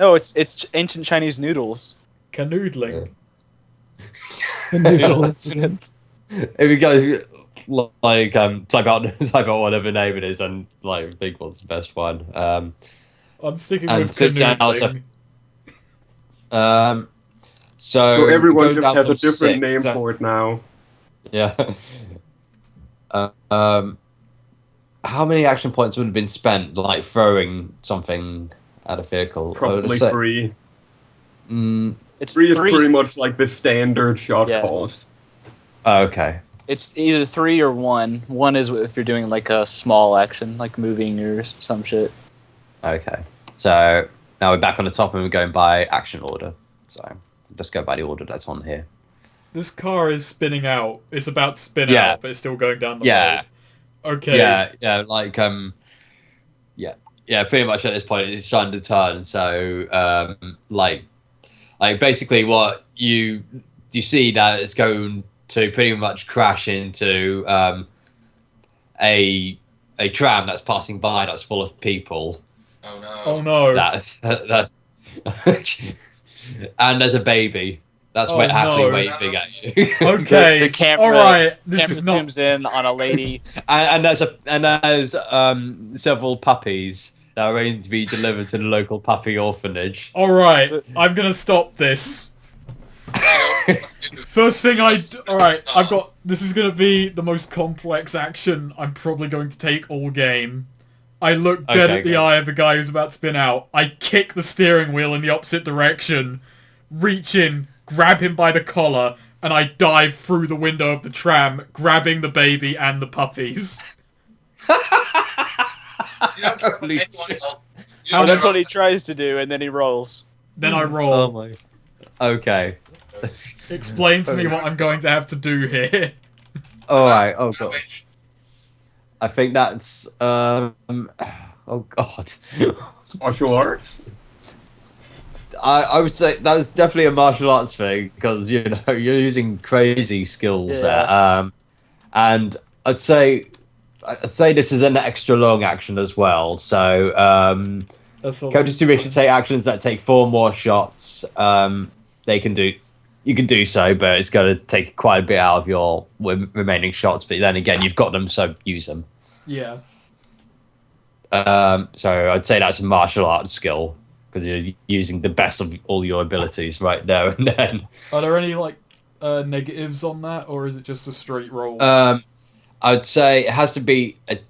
No, it's ancient Chinese noodles. canoodling. The noodle incident. If you guys like type out whatever name it is and like think what's the best one. I'm sticking And with since now it's a- canoodling. So everyone going just down has a from different 6, name for it now. Yeah. How many action points would have been spent like throwing something at a vehicle? I would Probably say- 3. It's 3 is three- pretty much like the standard shot Yeah. cost. Oh, okay. It's either 3 or 1. 1 is if you're doing like a small action, like moving or some shit. Okay. So now we're back on the top and we're going by action order. So let's go by the order that's on here. This car is spinning out. It's about to spin Yeah. out, but it's still going down the Yeah. road. Okay. Yeah, like yeah, pretty much at this point it's starting to turn. So like basically what you see that it's going to pretty much crash into a tram that's passing by that's full of people. Oh no. Oh no. That's and there's a baby that's Oh, happily no. waving at you. Okay. The camera- Alright. This Camera is not. zooms in on a lady. and there's several puppies that are ready to be delivered to the local puppy orphanage. Alright. I'm gonna stop this. First thing Alright, I've got... This is gonna be the most complex action I'm probably going to take all game. I look dead Okay, at the go. eye of the guy who's about to spin out. I kick the steering wheel in the opposite direction, reach in, grab him by the collar, and I dive through the window of the tram, grabbing the baby and the puppies. You don't care about Holy anyone shit. else. You just How So care that's what he about- tries to do, and then he rolls. Then I roll. My. Okay. Explain to me what I'm going to have to do here. All right. Oh god. Damage. I think that's oh god. Martial arts? I would say that's definitely a martial arts thing because you know you're using crazy skills there. And I'd say this is an extra long action as well. So That's all. characters who wish to take actions that take 4 more shots, they can do. You can do so, but it's going to take quite a bit out of your remaining shots. But then again, you've got them, so use them. Yeah. So I'd say that's a martial arts skill because you're using the best of all your abilities right there and then. Are there any like negatives on that, or is it just a straight roll? I'd say it has to be that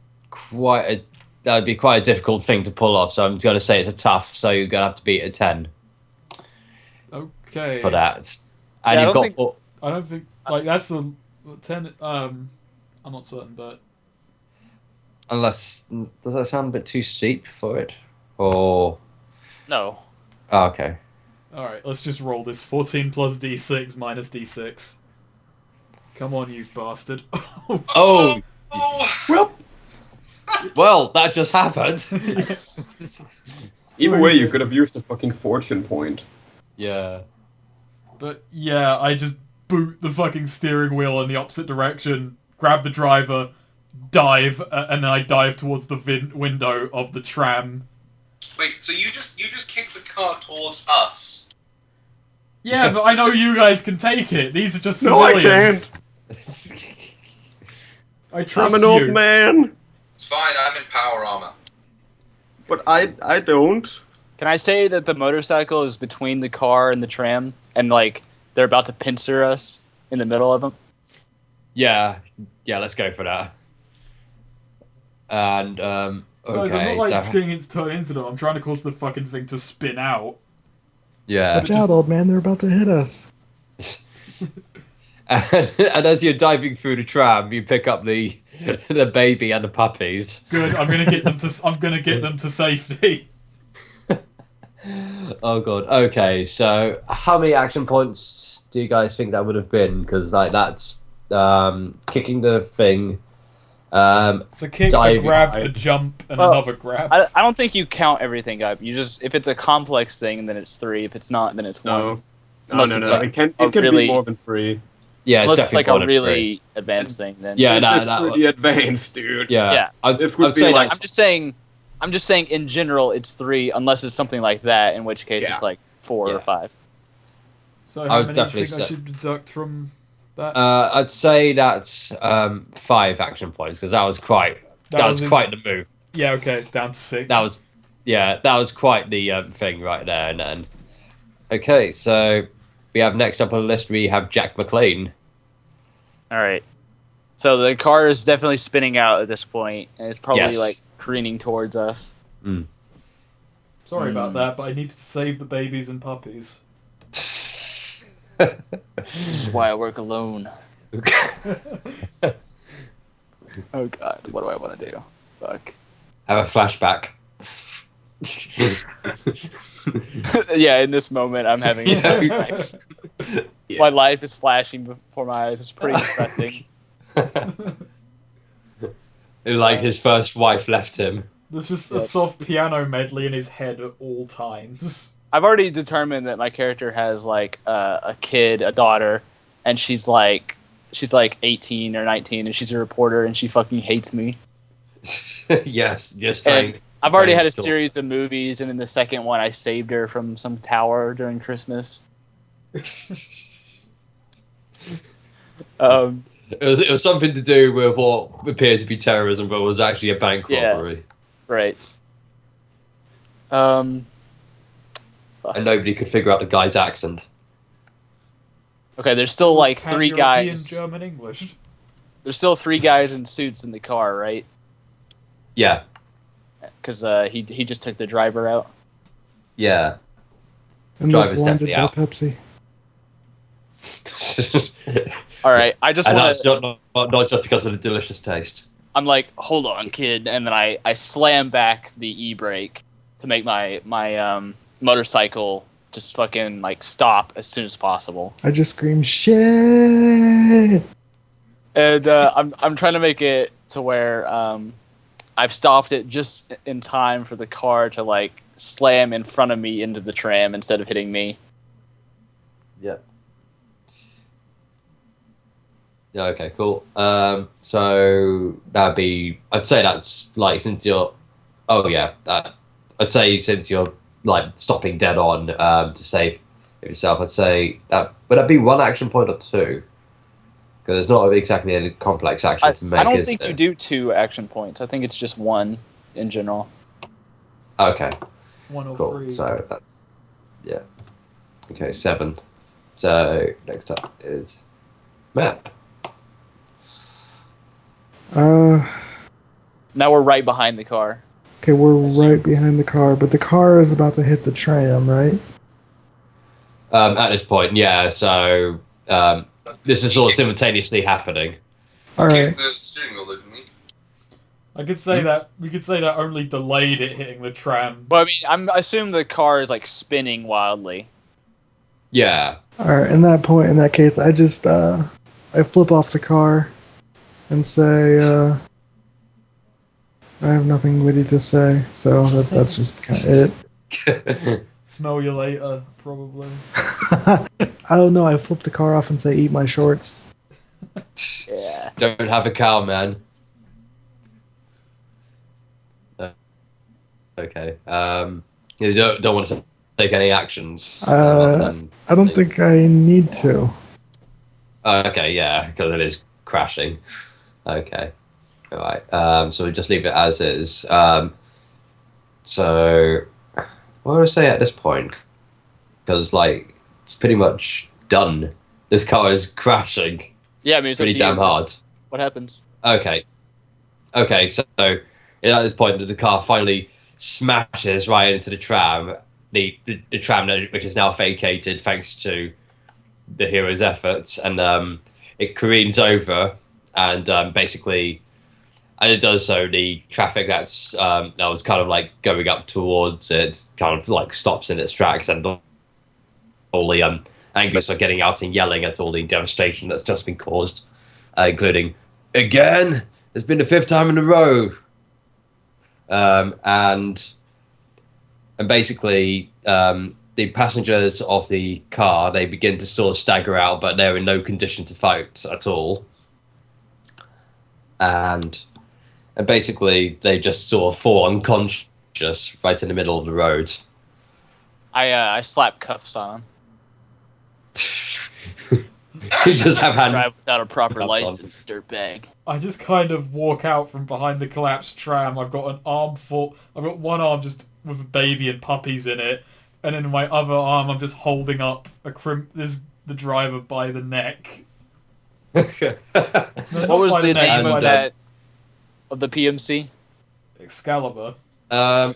would be quite a difficult thing to pull off. So I'm going to say it's a tough. So you're going to have to beat a 10 Okay. for that. And Yeah, you've got I don't think like that's a 10. I'm not certain, but unless does that sound a bit too steep for it, or No. oh, okay. all right. Let's just roll this. 14 plus d6 minus d6. Come on, you bastard! Oh Well, well, that just happened. either way, you could have used a fucking fortune point. Yeah. But yeah, I just boot the fucking steering wheel in the opposite direction, grab the driver, dive, and then I dive towards the window of the tram. Wait, so you just kicked the car towards us? Yeah, but I know you guys can take it. These are just No, I civilians. can't. I trust I'm an you. old man. It's fine. I'm in power armor. But I don't. Can I say that the motorcycle is between the car and the tram, and like they're about to pincer us in the middle of them? Yeah. Let's go for that. And So okay, I'm not like so getting it to turn into them. I'm trying to cause the fucking thing to spin out. yeah. Watch out, old man, they're about to hit us. And as you're diving through the tram, you pick up the baby and the puppies. Good. I'm gonna get them to. I'm gonna get them to safety. Oh god. Okay, so how many action points do you guys think that would have been? Because like that's kicking the thing. So kick, a Diving, grab, right. a jump, and Well, another grab. I don't think you count everything up. You just if it's a complex thing, then it's 3. If it's not, then it's 1. No. Unless No. it's like It a can really- be more than 3. Yeah, Unless it's like definitely a more than really 3. advanced thing, then Yeah, This is that pretty advanced, dude. yeah. Yeah. This would I'd be say like- that's I'm just saying in general it's 3, unless it's something like that, in which case Yeah. it's like 4 Yeah. or 5. So I how would many do you definitely think I say- should deduct from that? I'd say that's 5 action points because that was quite quite the move. Yeah. Okay. Down to 6. That was quite the thing right there. And then okay, so we have next up on the list we have Jack McLean. All right. So the car is definitely spinning out at this point, and it's probably Yes. like careening towards us. Sorry about that, but I needed to save the babies and puppies. This is why I work alone. Oh god, what do I want to do? Fuck. Have a flashback. Yeah, in this moment, I'm having. My life is flashing before my eyes. It's pretty depressing. Like his first wife left him. There's just a Yes. soft piano medley in his head at all times. I've already determined that my character has like a kid, a daughter, and she's like 18 or 19, and she's a reporter, and she fucking hates me. Yes, And I've already had a Strange series of movies, and in the second one, I saved her from some tower during Christmas. It was something to do with what appeared to be terrorism, but was actually a bank Yeah. robbery, Right. and nobody could figure out the guy's accent. Okay, there's still like 3 Pan-European guys. German English. There's still 3 guys in suits in the car, right? Yeah, Because he just took the driver out. yeah. And Driver's they're blinded definitely by out. Pepsi. All right, I just And want that's to. not just because of the delicious taste. I'm like, hold on, kid, and then I slam back the e-brake to make my motorcycle just fucking like stop as soon as possible. I just scream, shit! And I'm trying to make it to where I've stopped it just in time for the car to like slam in front of me into the tram instead of hitting me. Yep. Yeah. Okay. Cool. So that'd be. I'd say that's like since you're. Oh yeah. I'd say since you're like stopping dead on to save yourself, I'd say that would that be one action point or two? Because it's not exactly a complex action to make. I don't think you do 2 action points. I think it's just 1 in general. Okay. 1 or Cool. 3. So that's yeah. Okay, 7. So next up is Matt. Uh, Now we're right behind the car. okay, we're right behind the car, but the car is about to hit the tram, right? At this point, yeah. So this is sort of simultaneously happening. All right. Kicked the steering wheel, didn't we? I could say that we could say that only delayed it hitting the tram. Well, I mean, I assume the car is like spinning wildly. Yeah. All right. In that case, I just I flip off the car and say I have nothing witty to say, so that's just kind of it. Smell you later, probably. Oh no, I flip the car off and say, "Eat my shorts." Yeah. Don't have a car, man. Okay. You don't want to take any actions. I don't think I need to. Okay, yeah, because it is crashing. Okay. All right. So we just leave it as is. So what would I say at this point? Because like it's pretty much done. This car is crashing Yeah, I mean, it's up pretty to damn you. hard. What happens? Okay. Okay, so at this point, the car finally smashes right into the tram. The tram, which is now vacated thanks to the hero's efforts, and it careens over, and basically, as it does so, the traffic that was kind of like going up towards it kind of like stops in its tracks, and all the anglers are getting out and yelling at all the devastation that's just been caused, including again. It's been the 5th time in a row, and basically the passengers of the car, they begin to sort of stagger out, but they're in no condition to fight at all, and basically they just sort of fall unconscious right in the middle of the road. I slap cuffs on him. You just have hand Drive without a proper cuffs on. license, dirtbag. I just kind of walk out from behind the collapsed tram. I've got one arm just with a baby and puppies in it, and in my other arm I'm just holding up the driver by the neck. No, What not was by the neck, name by of the PMC? Excalibur. Yeah,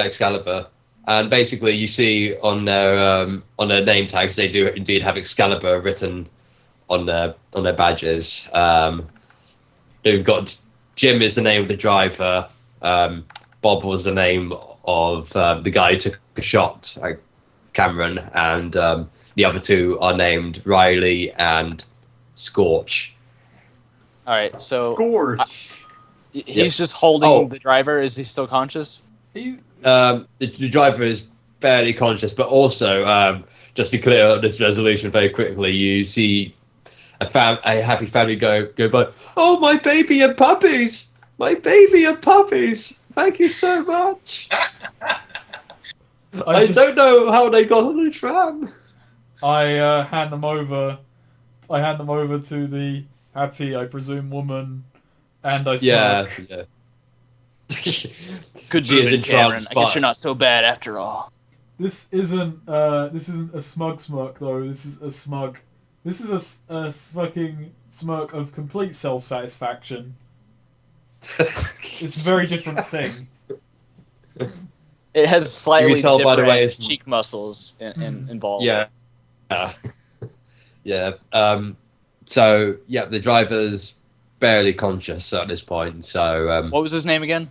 Excalibur. And basically, you see on their name tags, they do indeed have Excalibur written on their badges. They've got Jim is the name of the driver. Bob was the name of the guy who took a shot at Cameron, and the other 2 are named Riley and Scorch. All right, so Scorch. he's just holding the driver. Is he still conscious? The driver is barely conscious, but also just to clear up this resolution very quickly, you see a happy family go by. Oh, my baby and puppies! My baby and puppies! Thank you so much. I don't know how they got on the tram. I hand them over. I hand them over to the happy, I presume, woman, and I smirk. Yeah. Good She is moving, Cameron. entranced I guess by- you're not so bad after all. This isn't a smug smirk though. This is a fucking smirk of complete self-satisfaction. It's a very different thing. It has slightly You can tell different by the way it's- cheek muscles involved. Yeah. Yeah. So yeah, the driver's barely conscious at this point. So What was his name again?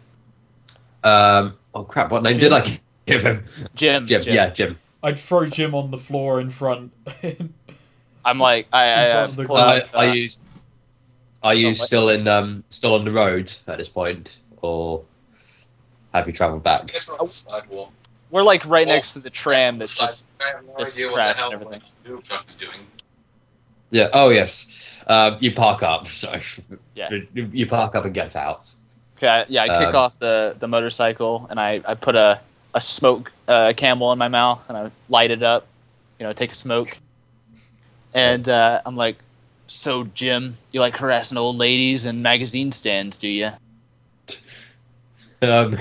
oh crap! What name did I give him? Jim. Yeah, Jim. I'd throw Jim on the floor in front. I'm like, I In front of the pull out, I Are you what? still on the road at this point, or have you travelled I back? guess we're on the sidewalk. We're like right Well, next to the tram that's side- just I have no just idea what the crashed hell and everything. the noodle truck is doing. Yeah. Oh yes. You park up. Sorry. Yeah. You park up and get out. Okay, I kick off the motorcycle and I put a smoke Camel in my mouth and I light it up, take a smoke. And I'm like, so Jim, you like harassing old ladies and magazine stands, do you?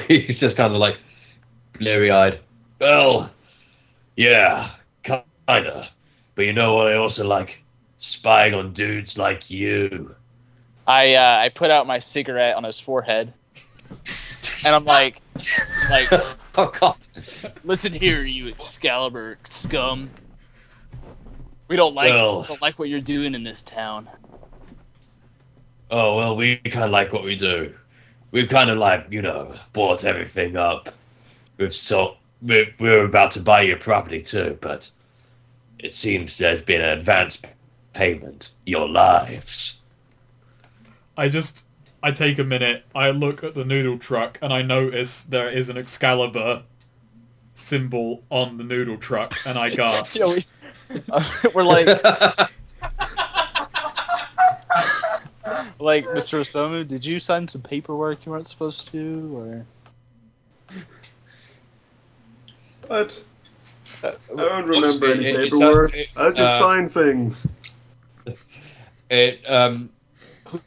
He's just kind of like bleary-eyed. Well, yeah, kinda. But you know what? I also like spying on dudes like you. I put out my cigarette on his forehead, and I'm like, Oh God. listen here, you Excalibur scum. We don't like what you're doing in this town. Oh well, we kind of like what we do. We've kind of like bought everything up. We're about to buy your property too, but it seems there's been an advance payment. Your lives. I take a minute, I look at the noodle truck, and I notice there is an Excalibur symbol on the noodle truck, and I gasp. We're like, Mr. Osamu, did you sign some paperwork you weren't supposed to, or? What? I don't What's remember any it- it's, paperwork. it- I just sign things. It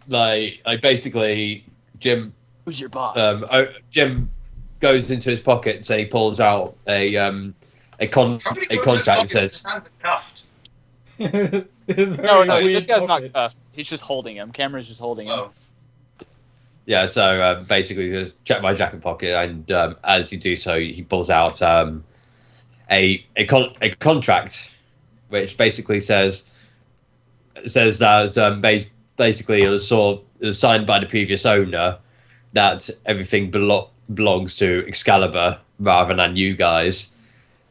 like basically Jim Who's your boss? Jim goes into his pockets and he pulls out a contract and says, His hands are cuffed. No, this guy's not cuffed. He's just holding him. Cameron's just holding him. Oh. yeah. So basically, just check my jacket pocket, and as you do so, he pulls out a contract, which basically says that basically it was signed by the previous owner that everything belongs to Excalibur rather than you guys.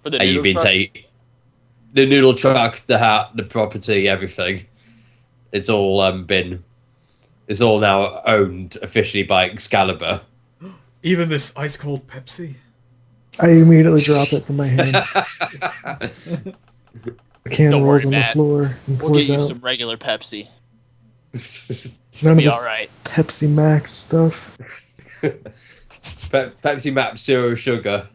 For the And you've noodle been truck? taking the noodle truck, the hat, the property, everything. It's all it's all now owned officially by Excalibur. Even this ice cold Pepsi? I immediately drop it from my hand. The can Don't rolls worry, on the Matt. floor and We'll pours get you out. some regular Pepsi. None of Be this all right. Pepsi Max stuff. Pepsi Map Zero Sugar.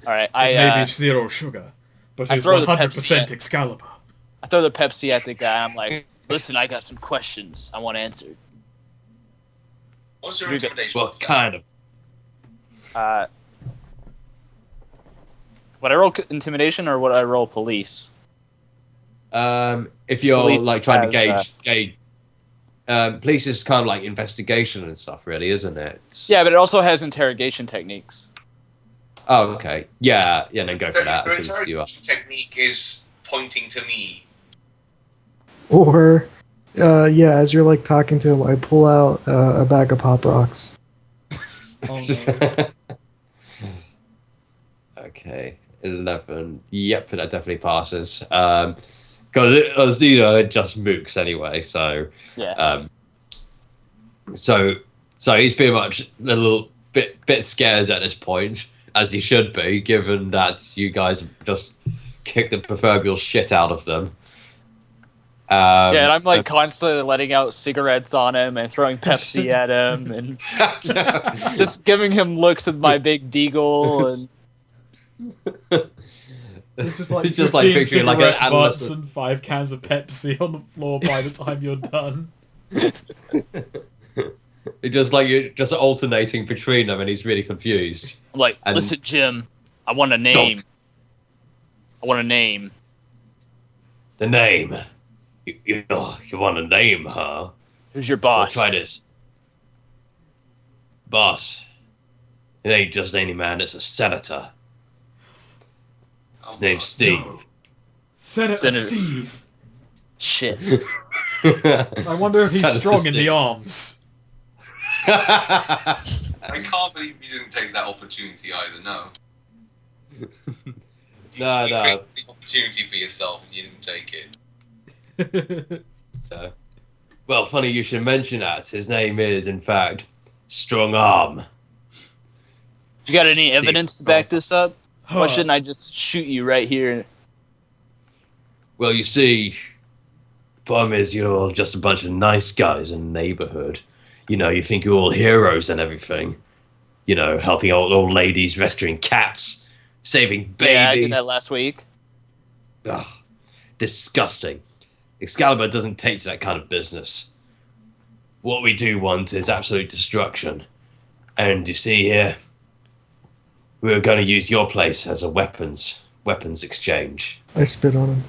All right, Maybe zero sugar, but I it's throw the 100% Pepsi Excalibur. I throw the Pepsi at the guy. I'm like, listen, I got some questions I want answered. What's your You get- intimidation? Well, kind of. Would I roll intimidation or would I roll police? If you're Police like trying to has, gauge, police is kind of like investigation and stuff, really, isn't it? Yeah, but it also has interrogation techniques. Oh, okay. Yeah. Then go for that. Your 'Cause you are. interrogation technique is pointing to me. Or, yeah, as you're like talking to him, I pull out a bag of Pop Rocks. Oh, no. Okay, 11. Yep, that definitely passes. Because it just mooks anyway. So, Yeah. so he's pretty much a little bit scared at this point, as he should be, given that you guys have just kicked the proverbial shit out of them. Yeah, and I'm like constantly letting out cigarettes on him and throwing Pepsi at him and just giving him looks with my big deagle and It's just like It's just like 15 picturing like an cigarette butts adolescent. and 5 cans of Pepsi on the floor by the time you're done. It's just like you're just alternating between them, and he's really confused. I'm like, And- listen, Jim, I want a name. Don't. I want a name. The name. You want a name, huh? Who's your Well, boss? try this. Boss. It ain't just any man, it's a senator. His name's Steve. No. Senator Senator Steve. Shit. I wonder if he's Senator strong in Steve. the arms. I can't believe you didn't take that opportunity either, no. You No. created the opportunity for yourself and you didn't take it. So, Well, funny you should mention that. His name is, in fact, Strong Arm. You got any Steve. evidence to back this up? Why Huh. shouldn't I just shoot you right here? Well, you see, the problem is you're all just a bunch of nice guys in the neighborhood. You know, you think you're all heroes and everything. You know, helping old ladies, rescuing cats, saving babies. Yeah, I did that last week. Ugh, disgusting. Excalibur doesn't take to that kind of business. What we do want is absolute destruction. And you see here, we're going to use your place as a weapons exchange. I spit on him.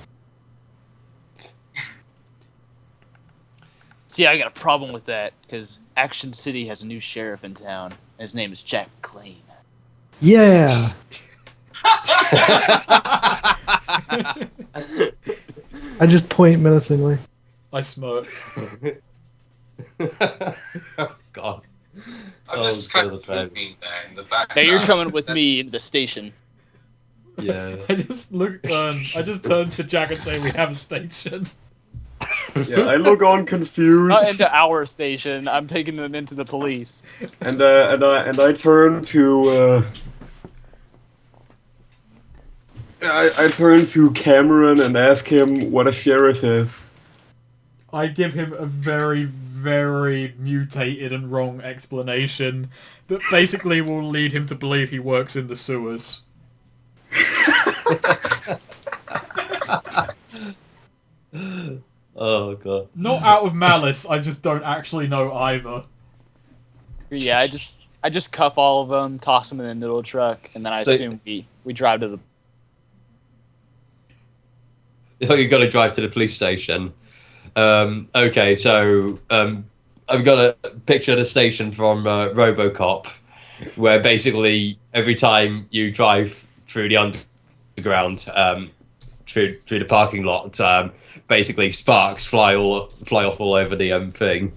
See, I got a problem with that because Action City has a new sheriff in town. And his name is Jack Clean. Yeah. I just point menacingly. I smirk. Oh, God. I'm just Oh, kind so of bad. looking there in the back. Now you're coming with me into the station. Yeah. I just turn to Jack and say we have a station. Yeah, I look on confused, Not into our station. I'm taking them into the police. and I turn to I turn to Cameron and ask him what a sheriff is. I give him a very, very mutated and wrong explanation that basically will lead him to believe he works in the sewers. Oh, God. Not out of malice, I just don't actually know either. Yeah, I just cuff all of them, toss them in the noodle truck, and then I So- assume we drive to the. You've got to drive to the police station. Okay, so I've got a picture of the station from RoboCop, where basically every time you drive through the underground, through the parking lot, basically sparks fly off all over the thing,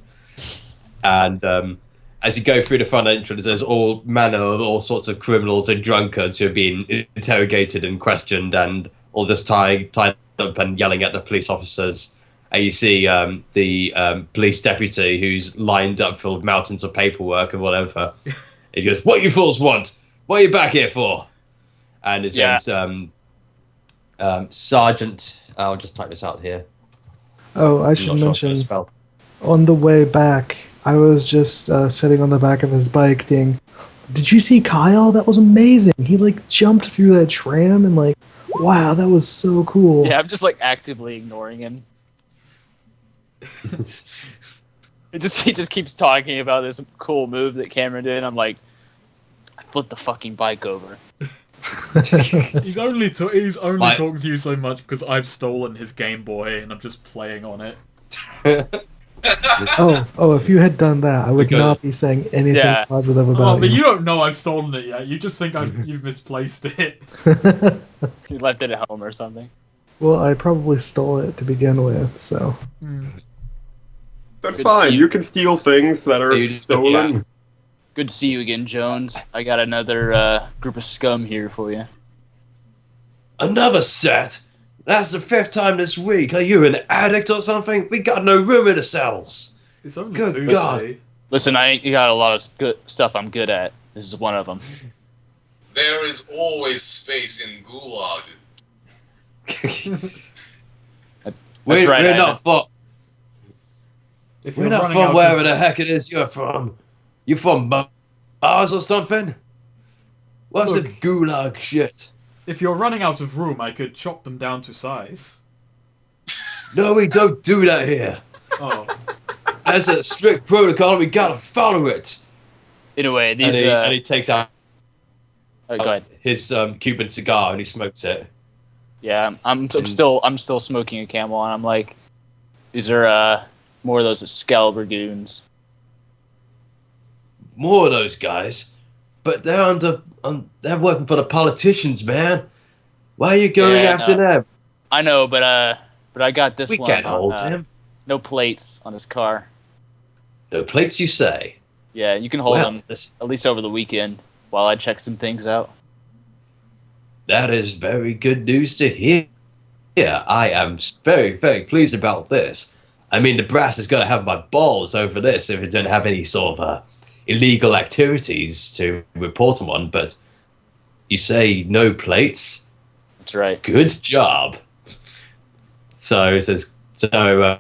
and as you go through the front entrance, there's all manner of all sorts of criminals and drunkards who are being interrogated and questioned, and all just tied up and yelling at the police officers. And you see the police deputy who's lined up filled with mountains of paperwork and whatever. He goes, "What you fools want? What are you back here for?" And his name's Sergeant. I'll just type this out here. Oh, I I'm should not sure mention, how to spell. on the way back, I was just sitting on the back of his bike ding. Did you see Kyle? That was amazing. He like jumped through that tram and like, wow, that was so cool. Yeah, I'm just like actively ignoring him. He just keeps talking about this cool move that Cameron did. And I'm like, I flipped the fucking bike over. He's only My- talking to you so much because I've stolen his Game Boy and I'm just playing on it. Oh, if you had done that, I would Because- not be saying anything Yeah. positive Oh, about but you. you don't know I've stolen it yet. You just think you've misplaced it. He left it at home or something. Well, I probably stole it to begin with, so. That's Good to fine. see You can steal things that are You just- stolen. yeah. Good to see you again, Jones. I got another group of scum here for you. Another set? That's the 5th time this week. Are you an addict or something? We got no room in the cells. It's only Good Tuesday. God. Listen, I got a lot of good stuff I'm good at. This is one of them. There is always space in Gulag. we're right, I not from If we're you're not running from out wherever of, the heck it is you're from. You from Mars or something? What's Look. the gulag shit? if you're running out of room, I could chop them down to size. No, we don't do that here. Oh, There's a strict protocol and we gotta follow it. Anyway, these. And he takes out Go ahead. his Cuban cigar and he smokes it. Yeah, I'm still smoking a Camel, and I'm like, these are more of those Excalibur goons. More of those guys, but they're they're working for the politicians, man. Why are you going Yeah, after no. them? I know, but I got this We one. can't on, hold him. No plates on his car. No plates, you say? Yeah, you can hold Well, him this, at least over the weekend while I check some things out. that is very good news to hear. Yeah, I am very, very pleased about this. I mean, the brass is going to have my balls over this if it don't have any sort of illegal activities to report on. But you say no plates. That's right. Good job. So it says. So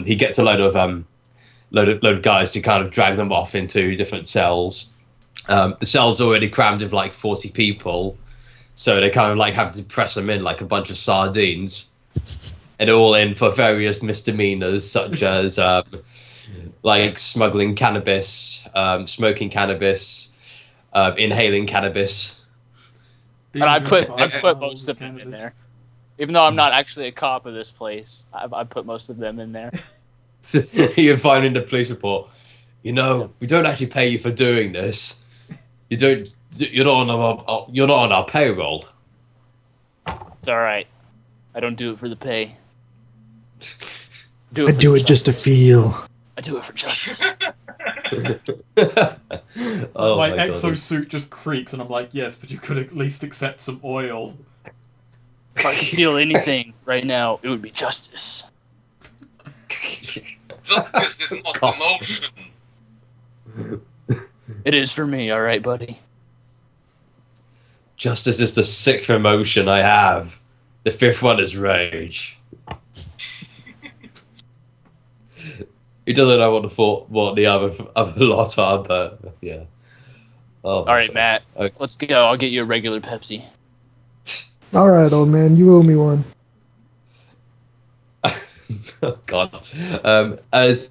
he gets a load of guys to kind of drag them off into different cells. The cell's already crammed with like 40 people, so they kind of like have to press them in like a bunch of sardines, and they're all in for various misdemeanors such as like smuggling cannabis, smoking cannabis, inhaling cannabis. And I put most of them in there. Even though I'm not actually a cop of this place, I put most of them in there. You're finding the police report. We don't actually pay you for doing this. You're not on our payroll. It's all right. I don't do it for the pay. I do it just to feel. I do it for justice. Oh my my God. exosuit just creaks, and I'm like, yes, but you could at least accept some oil. If I could feel anything right now, it would be justice. Justice is not emotion. It is for me, all right, buddy. Justice is the sixth emotion I have. The fifth one is rage. He doesn't know what the other lot are, but yeah. Oh, All right, Matt. Okay. Let's go. I'll get you a regular Pepsi. All right, old man, you owe me one. Oh God. As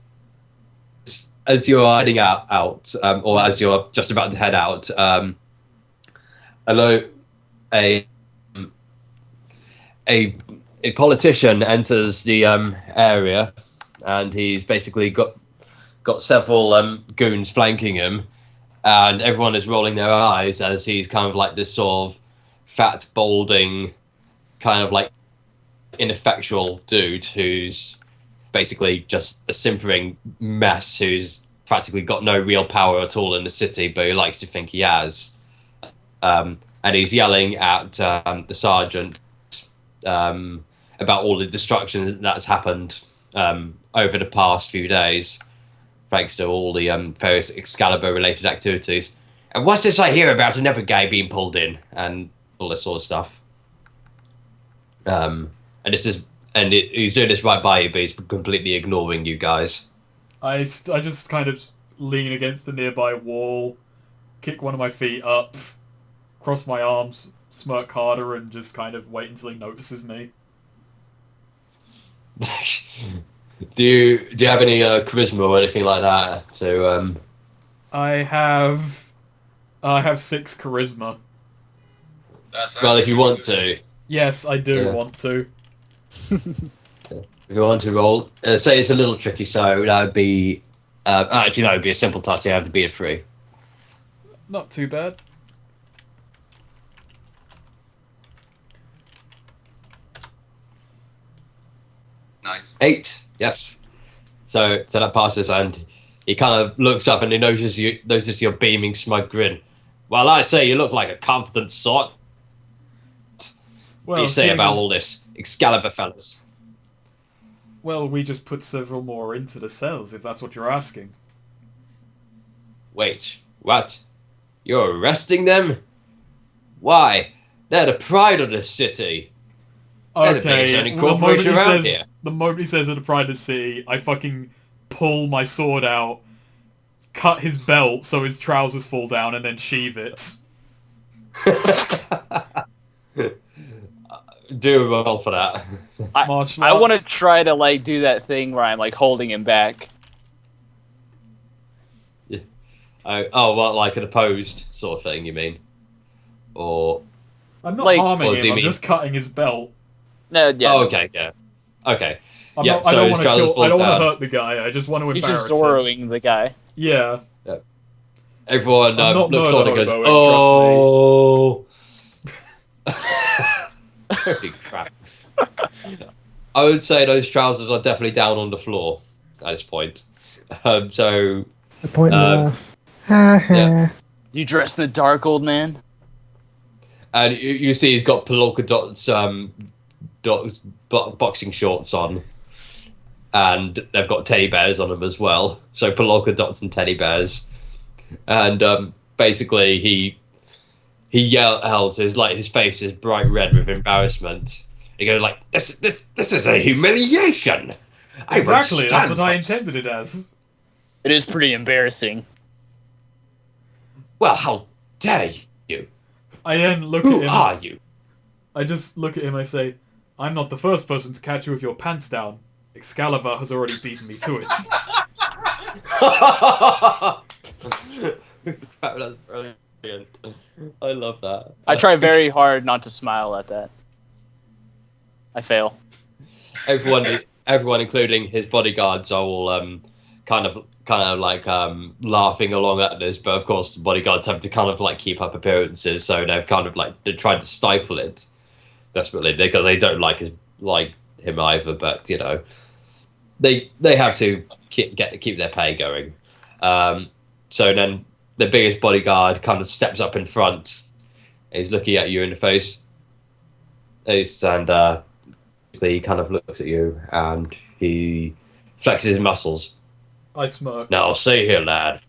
you're heading out, or as you're just about to head out, a politician enters the area, and he's basically got several goons flanking him, and everyone is rolling their eyes as he's kind of like this sort of fat, balding, kind of like ineffectual dude who's basically just a simpering mess who's practically got no real power at all in the city, but he likes to think he has. And he's yelling at the sergeant about all the destruction that's happened over the past few days, thanks to all the various Excalibur-related activities. And what's this I hear about another guy being pulled in, and all this sort of stuff. He's doing this right by you, but he's completely ignoring you guys. I just kind of lean against the nearby wall, kick one of my feet up, cross my arms, smirk harder, and just kind of wait until he notices me. Do you have any charisma or anything like that to? I have 6 charisma. Well, if you want to. Yes, I do want to. If you want to roll, say it's a little tricky, so that would be. Actually, no, it'd be a simple task. You have to be a 3. Not too bad. Nice. 8. Yes. So that passes, and he kind of looks up and he notices your beaming, smug grin. Well, I say you look like a confident sort. What do you say about all this, Excalibur fellas? Well, we just put several more into the cells, if that's what you're asking. Wait, what? You're arresting them? Why? They're the pride of this city. Okay, the moment he says at the pride of the city, I fucking pull my sword out, cut his belt so his trousers fall down, and then sheath it. Do a roll for that. I want to try to like do that thing where I'm like holding him back. Yeah. Oh, well, like an opposed sort of thing, you mean? Or I'm not harming him. I'm just cutting his belt. No, yeah. Oh, okay, yeah. Okay. I don't want to hurt the guy. I just want to embarrass him. He's just Zorroing the guy. Yeah. Everyone looks on and goes, hobo, "Oh." Holy crap. I would say those trousers are definitely down on the floor at this point. So I point and laugh. Ha ha. Yeah. You dress in the dark, old man? And you see he's got polka dots boxing shorts on. and they've got teddy bears on them as well. So polka dots and teddy bears, and basically he yells. His face is bright red with embarrassment. He goes like, "This is a humiliation." Exactly, that's what I intended it as. It is pretty embarrassing. Well, how dare you? I then look at him. Who are you? I just look at him and I say, I'm not the first person to catch you with your pants down. Excalibur has already beaten me to it. That's brilliant. I love that. I try very hard not to smile at that. I fail. Everyone, including his bodyguards, are all kind of like laughing along at this. But of course, the bodyguards have to kind of like keep up appearances, so they've kind of like they tried to stifle it desperately because they don't like him either. But you know, they have to keep their pay going. So then the biggest bodyguard kind of steps up in front. He's looking at you in the face. He kind of looks at you and he flexes his muscles. I smirk. Now, say here, lad.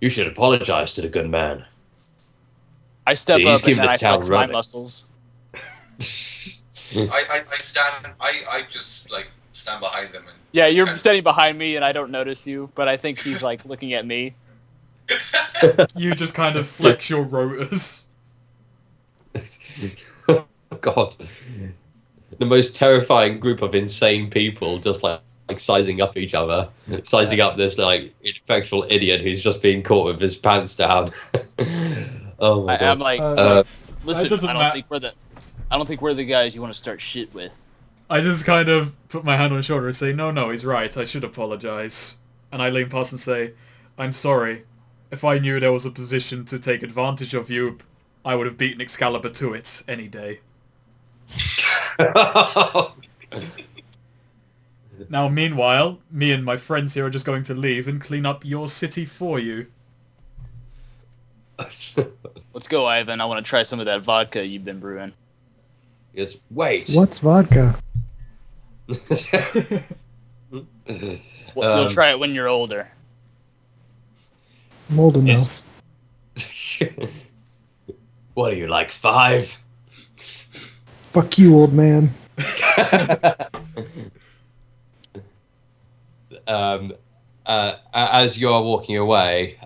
You should apologize to the good man. I step up and then I flex my running. muscles. I just like stand behind them and Yeah, you're standing behind me and I don't notice you, but I think he's like looking at me. You just kind of flex your rotors. God. The most terrifying group of insane people just like sizing up each other. Sizing up this like ineffectual idiot who's just being caught with his pants down. Oh my God. I'm like, listen, I don't think we're the guys you want to start shit with. I just kind of put my hand on his shoulder and say, no, he's right, I should apologize. And I lean past and say, I'm sorry. If I knew there was a position to take advantage of you, I would have beaten Excalibur to it any day. Now, meanwhile, me and my friends here are just going to leave and clean up your city for you. Let's go, Ivan. I want to try some of that vodka you've been brewing. Yes, wait. What's vodka? You'll try it when you're older. I'm old enough. What are you, like 5? Fuck you, old man. As you're walking away,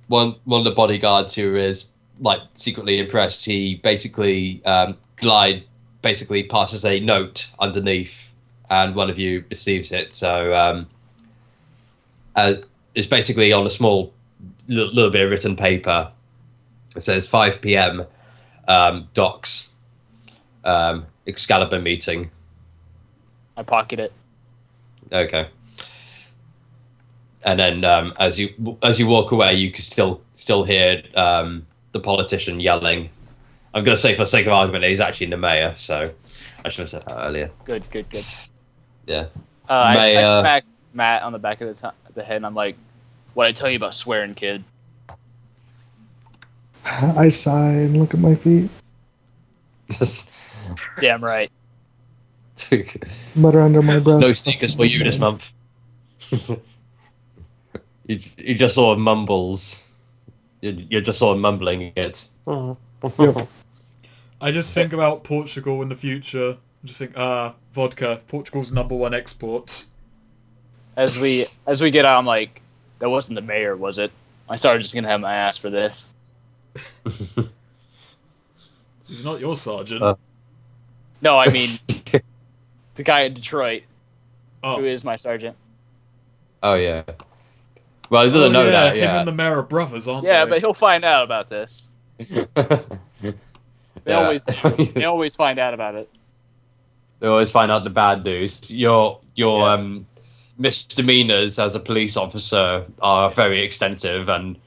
one of the bodyguards who is like secretly impressed, he basically passes a note underneath, and one of you receives it. So it's basically on a small little bit of written paper. It says 5 p.m. Docks. Excalibur meeting. I pocket it. Okay. And then as you walk away, you can still hear the politician yelling. I'm going to say, for the sake of argument, he's actually the mayor, so I should have said that earlier. Good. Yeah. I smack Matt on the back of the head, and I'm like, "What I tell you about swearing, kid?" I sigh and look at my feet. Damn right. Mutter under my breath. No sneakers for you this month. You just sort of mumbles. You're just sort of mumbling it. Yep. I just think about Portugal in the future. I just think, vodka, Portugal's #1 export. As we get out, I'm like, "That wasn't the mayor, was it? My sergeant's gonna have my ass for this." He's not your sergeant. No, I mean the guy in Detroit, Oh. who is my sergeant. Oh yeah. Well, he doesn't know that. Him Yeah. and the mayor are brothers, aren't Yeah, they? but he'll find out about this. They always do. They always find out about it. They always find out the bad news. Your misdemeanors as a police officer are very extensive and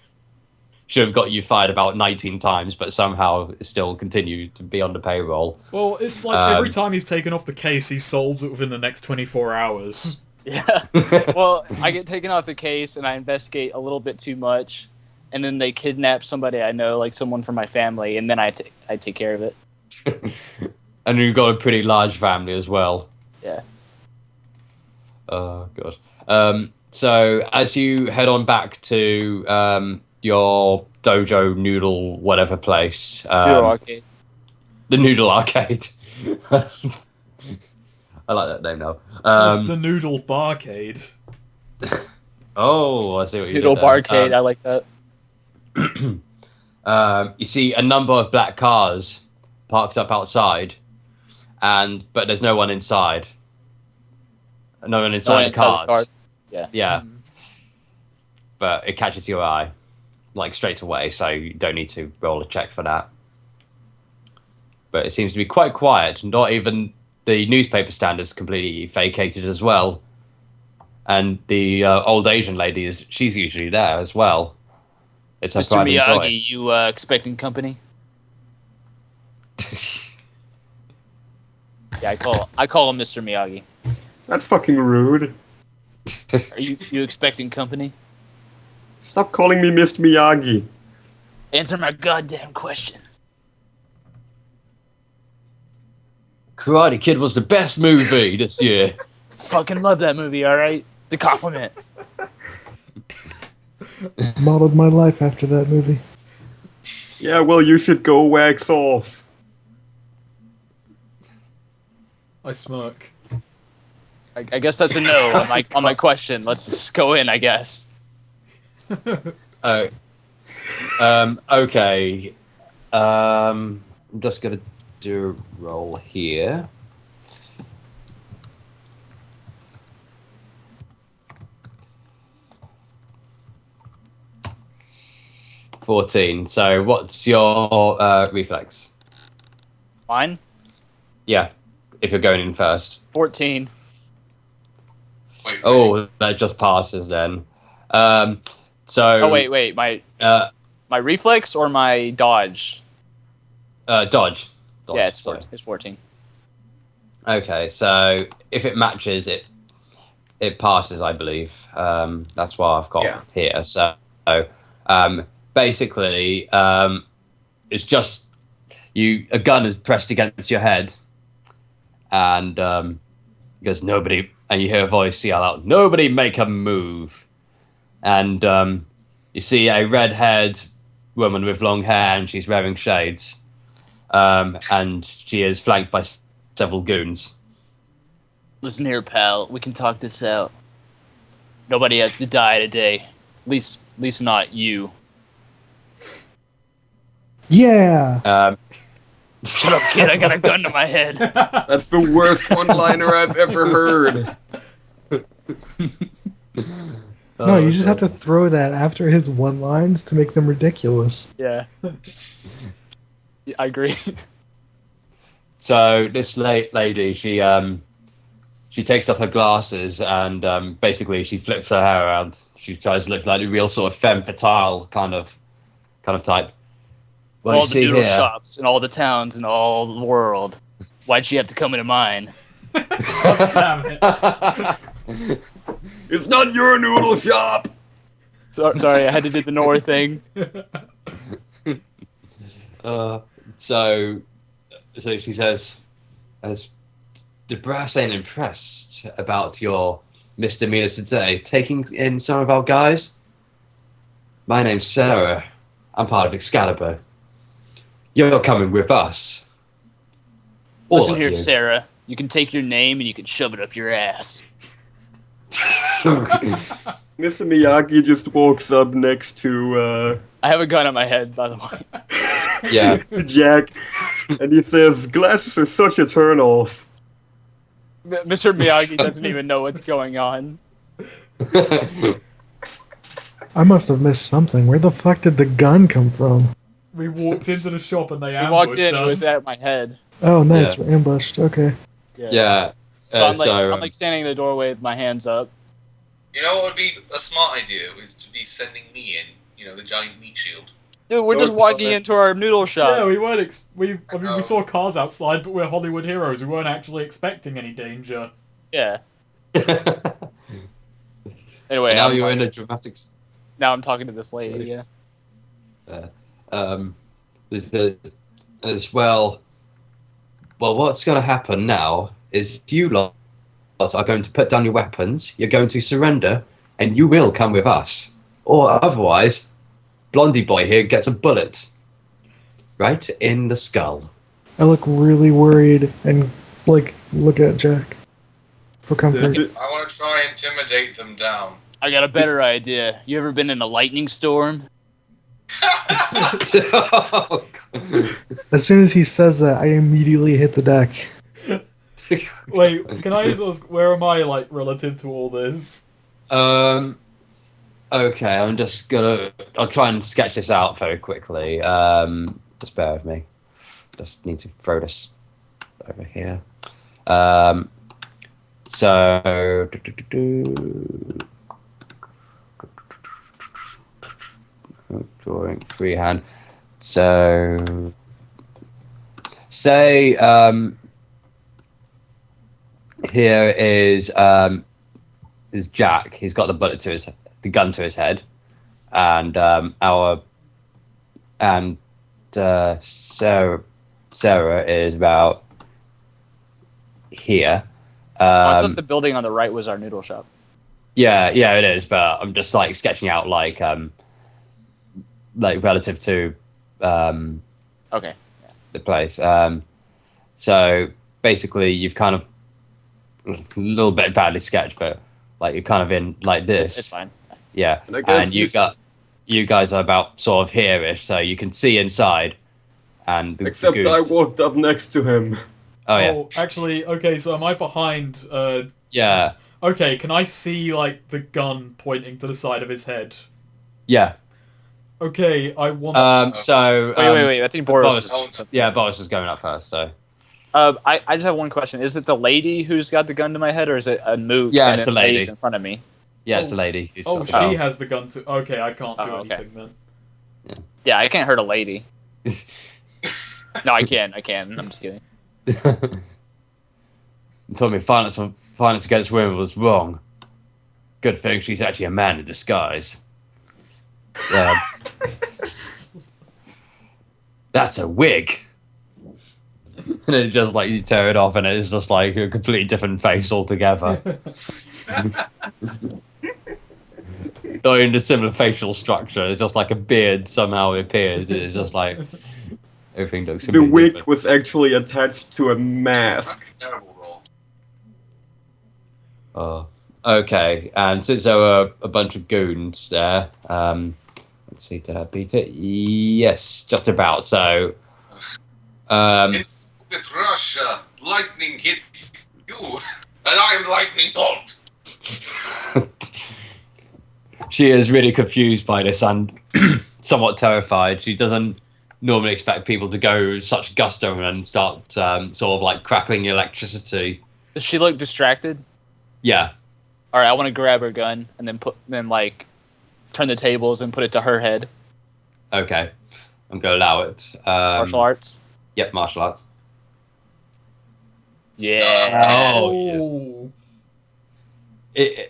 should have got you fired about 19 times, but somehow still continue to be on the payroll. Well, it's like every time he's taken off the case, he solves it within the next 24 hours. Yeah. Well, I get taken off the case and I investigate a little bit too much, and then they kidnap somebody I know, like someone from my family, and then I take care of it. And you've got a pretty large family as well. Yeah. Oh god. So as you head on back to your dojo noodle whatever place, Hero Arcade. the Noodle Arcade. I like that name now. That's the Noodle Barcade. Oh, I see what you Noodle did there. Barcade, I like that. You see a number of black cars parked up outside, but there's no one inside. No one inside, the, cars. Yeah. Yeah. But it catches your eye, like straight away, so you don't need to roll a check for that. But it seems to be quite quiet. Not even the newspaper stand is completely vacated as well. And the old Asian lady she's usually there as well. It's her Mr. pride and joy. Miyagi, you expecting company? Yeah, I call him Mr. Miyagi. That's fucking rude. Are you expecting company? Stop calling me Mr. Miyagi. Answer my goddamn question. Karate Kid was the best movie this year. Fucking love that movie, alright? It's a compliment. Modeled my life after that movie. Yeah, well, you should go wax off. I smirk. I guess that's a no on my question. Let's just go in, I guess. Okay. I'm just gonna do a roll here. $14. So what's your reflex? Mine? Yeah, if you're going in first. 14. Wait, Oh, that just passes then. So. Oh wait, my reflex or my dodge? Dodge. Yeah, it's sorry. 14. It's 14. Okay, so if it matches, it passes, I believe. That's what I've got here. So, basically, it's just a gun is pressed against your head, and goes nobody, and you hear a voice yell out, "Nobody make a move!" And you see a red-haired woman with long hair, and she's wearing shades, and she is flanked by several goons. Listen here, pal. We can talk this out. Nobody has to die today. At least not you. Yeah. Shut up, kid. I got a gun to my head. That's the worst one-liner I've ever heard. No, you just have to throw that after his one-lines to make them ridiculous. Yeah. I agree. So this lady, she takes off her glasses and basically she flips her hair around. She tries to look like a real sort of femme fatale kind of type. What all do the you see noodle here? shops in all the towns in all the world. Why'd she have to come into mine? God damn it. It's not your noodle shop! Sorry, I had to do the Nor thing. So she says, as the brass ain't impressed about your misdemeanor today, taking in some of our guys. My name's Sarah. I'm part of Excalibur. You're coming with us. All Listen of here, you. Sarah. You can take your name and you can shove it up your ass. Mr. Miyagi just walks up next to, I have a gun on my head, by the way. Yeah. to Jack, and he says, "Glasses are such a turnoff." Mr. Miyagi doesn't even know what's going on. I must have missed something. Where the fuck did the gun come from? We walked into the shop and they We ambushed walked in us. with that at my head. Oh, nice. We're ambushed. Okay. Yeah. So I'm like standing in the doorway with my hands up. You know what would be a smart idea is to be sending me in, the giant meat shield. Dude, we're just walking into our noodle shop. Yeah, we weren't. We saw cars outside, but we're Hollywood heroes. We weren't actually expecting any danger. Yeah. Anyway, now you're in a dramatic. Now I'm talking to this lady. Yeah. As well. Well, what's going to happen now is you lot are going to put down your weapons, you're going to surrender, and you will come with us. Or otherwise, Blondie Boy here gets a bullet. Right in the skull. I look really worried and look at Jack for comfort. I want to try and intimidate them down. I got a better idea. You ever been in a lightning storm? As soon as he says that, I immediately hit the deck. Wait, can I just ask, where am I, like, relative to all this? Okay, I'll try and sketch this out very quickly. Just bear with me. Just need to throw this over here. So... Drawing freehand. So... Say, here is Jack. He's got the gun to his head, and Sarah is about here. I thought the building on the right was our noodle shop. Yeah, it is. But I'm just like sketching out like relative to Okay. the place. So basically, you've kind of a little bit badly sketched, but like you're kind of in like this. It's fine. Yeah, And I guess and you guys are about sort of here-ish, so you can see inside. And the Except I goons. walked up next to him. Oh yeah, Oh, actually, okay, so am I behind, yeah, okay, can I see, like, the gun pointing to the side of his head? yeah. Okay, I want... So Wait. I think Boris. Yeah, Boris is going up first. So I just have one question. Is it the lady who's got the gun to my head, or is it a mook? Yeah, and it's then the lady. lady's in front of me. yeah, it's the lady. Who's Oh, got she the has the gun to... Okay, I can't do Oh, okay. anything then. Yeah, I can't hurt a lady. No, I can. I'm just kidding. You told me violence against women was wrong. Good thing she's actually a man in disguise. Yeah. That's a wig. And it just like you tear it off, and it's just like a completely different face altogether. Not even a similar facial structure. It's just like a beard somehow appears. It's just like everything looks. The completely wig different. was actually attached to a mask. That's a terrible roll. Oh, okay. And since there were a bunch of goons there, let's see, did I beat it? Yes, just about. So, It's with Russia. Lightning hit you, and I am lightning bolt. she is really confused by this and somewhat terrified. She doesn't normally expect people to go such gusto and start sort of like crackling electricity. Does she look distracted? Yeah. All right, I want to grab her gun and then turn the tables and put it to her head. Okay. I'm going to allow it. Martial arts. Yep, martial arts. Yeah. Oh,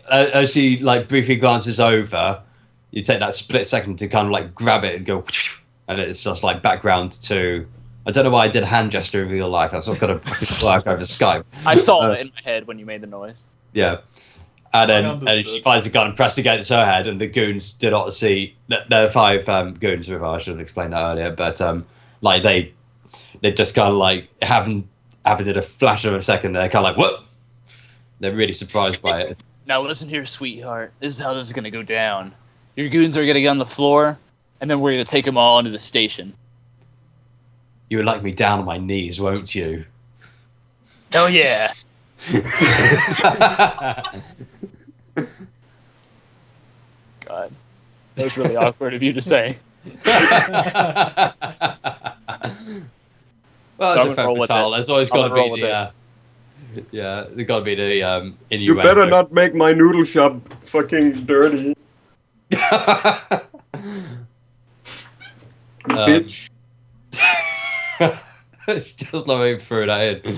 as she like briefly glances over, you take that split second to kind of like grab it and go, and it's just like background to. I don't know why I did a hand gesture in real life. That's not going to work over Skype. I saw it in my head when you made the noise. Yeah, and then she finds the gun pressed against her head, and the goons did not see. There are 5 goons with her. I should have explained that earlier, but like they just kind of like haven't it a flash of a second. They're kind of like, what? They're really surprised by it. Now listen here, sweetheart. This is how this is gonna go down. Your goons are gonna get on the floor, and then we're gonna take them all into the station. You would like me down on my knees, won't you? Hell yeah. God. That was really awkward of you to say. Well, So it's I'm a gonna roll femme with fatale. it. There's always I'm got to gonna roll be with the there's got to be the innuendo. You better not make my noodle shop fucking dirty, bitch. Just let me throw that in.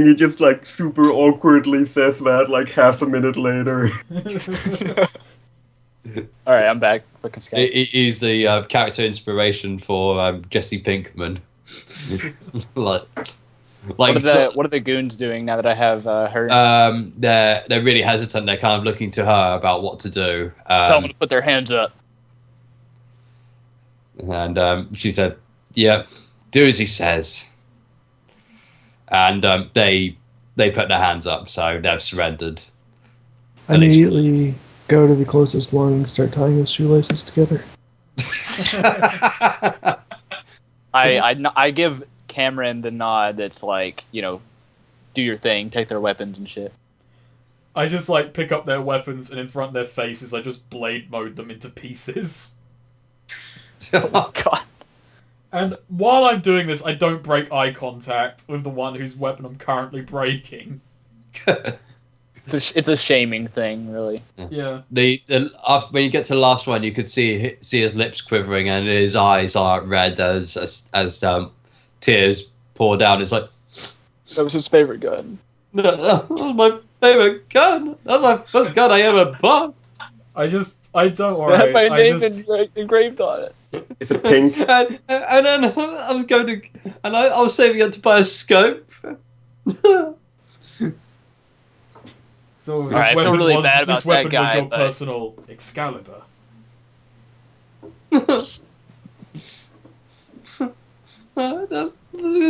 He just like super awkwardly says that like half a minute later. All right, I'm back. Fucking Skype. He's the character inspiration for Jesse Pinkman. Like, Like, what are the goons doing now that I have her? they're really hesitant. They're kind of looking to her about what to do. Tell them to put their hands up. And she said, "Yeah, do as he says." And they put their hands up, so they've surrendered. I immediately go to the closest one and start tying his shoelaces together. I give Cameron the nod that's like, do your thing, take their weapons and shit. I just like pick up their weapons and in front of their faces I just blade mode them into pieces. Oh god. And while I'm doing this, I don't break eye contact with the one whose weapon I'm currently breaking. It's a shaming thing, really. Yeah. When you get to the last one, you could see his lips quivering and his eyes are red as tears pour down. It's like, that was his favorite gun. that was my favorite gun. That's my first gun I ever bought. I don't worry. I had my name engraved on it. Is it pink? And then I was going to, and I was saving up to buy a scope. So this Alright, I feel really bad about that guy, was your but... personal Excalibur.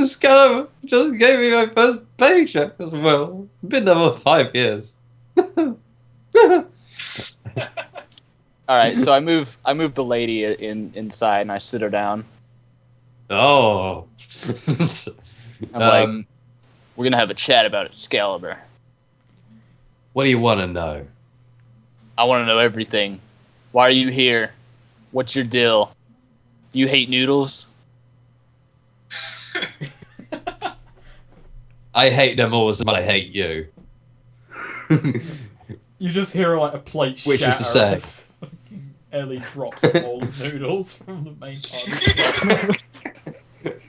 Excalibur just gave me my first paycheck as well. It's been there for 5 years. Alright, so I move the lady inside and I sit her down. Oh. I'm like, we're gonna have a chat about Excalibur. What do you want to know? I want to know everything. Why are you here? What's your deal? Do you hate noodles? I hate them all as much as I hate you. You just hear like a plate Which shatter is to say- as fucking Ellie drops a bowl of noodles from the main part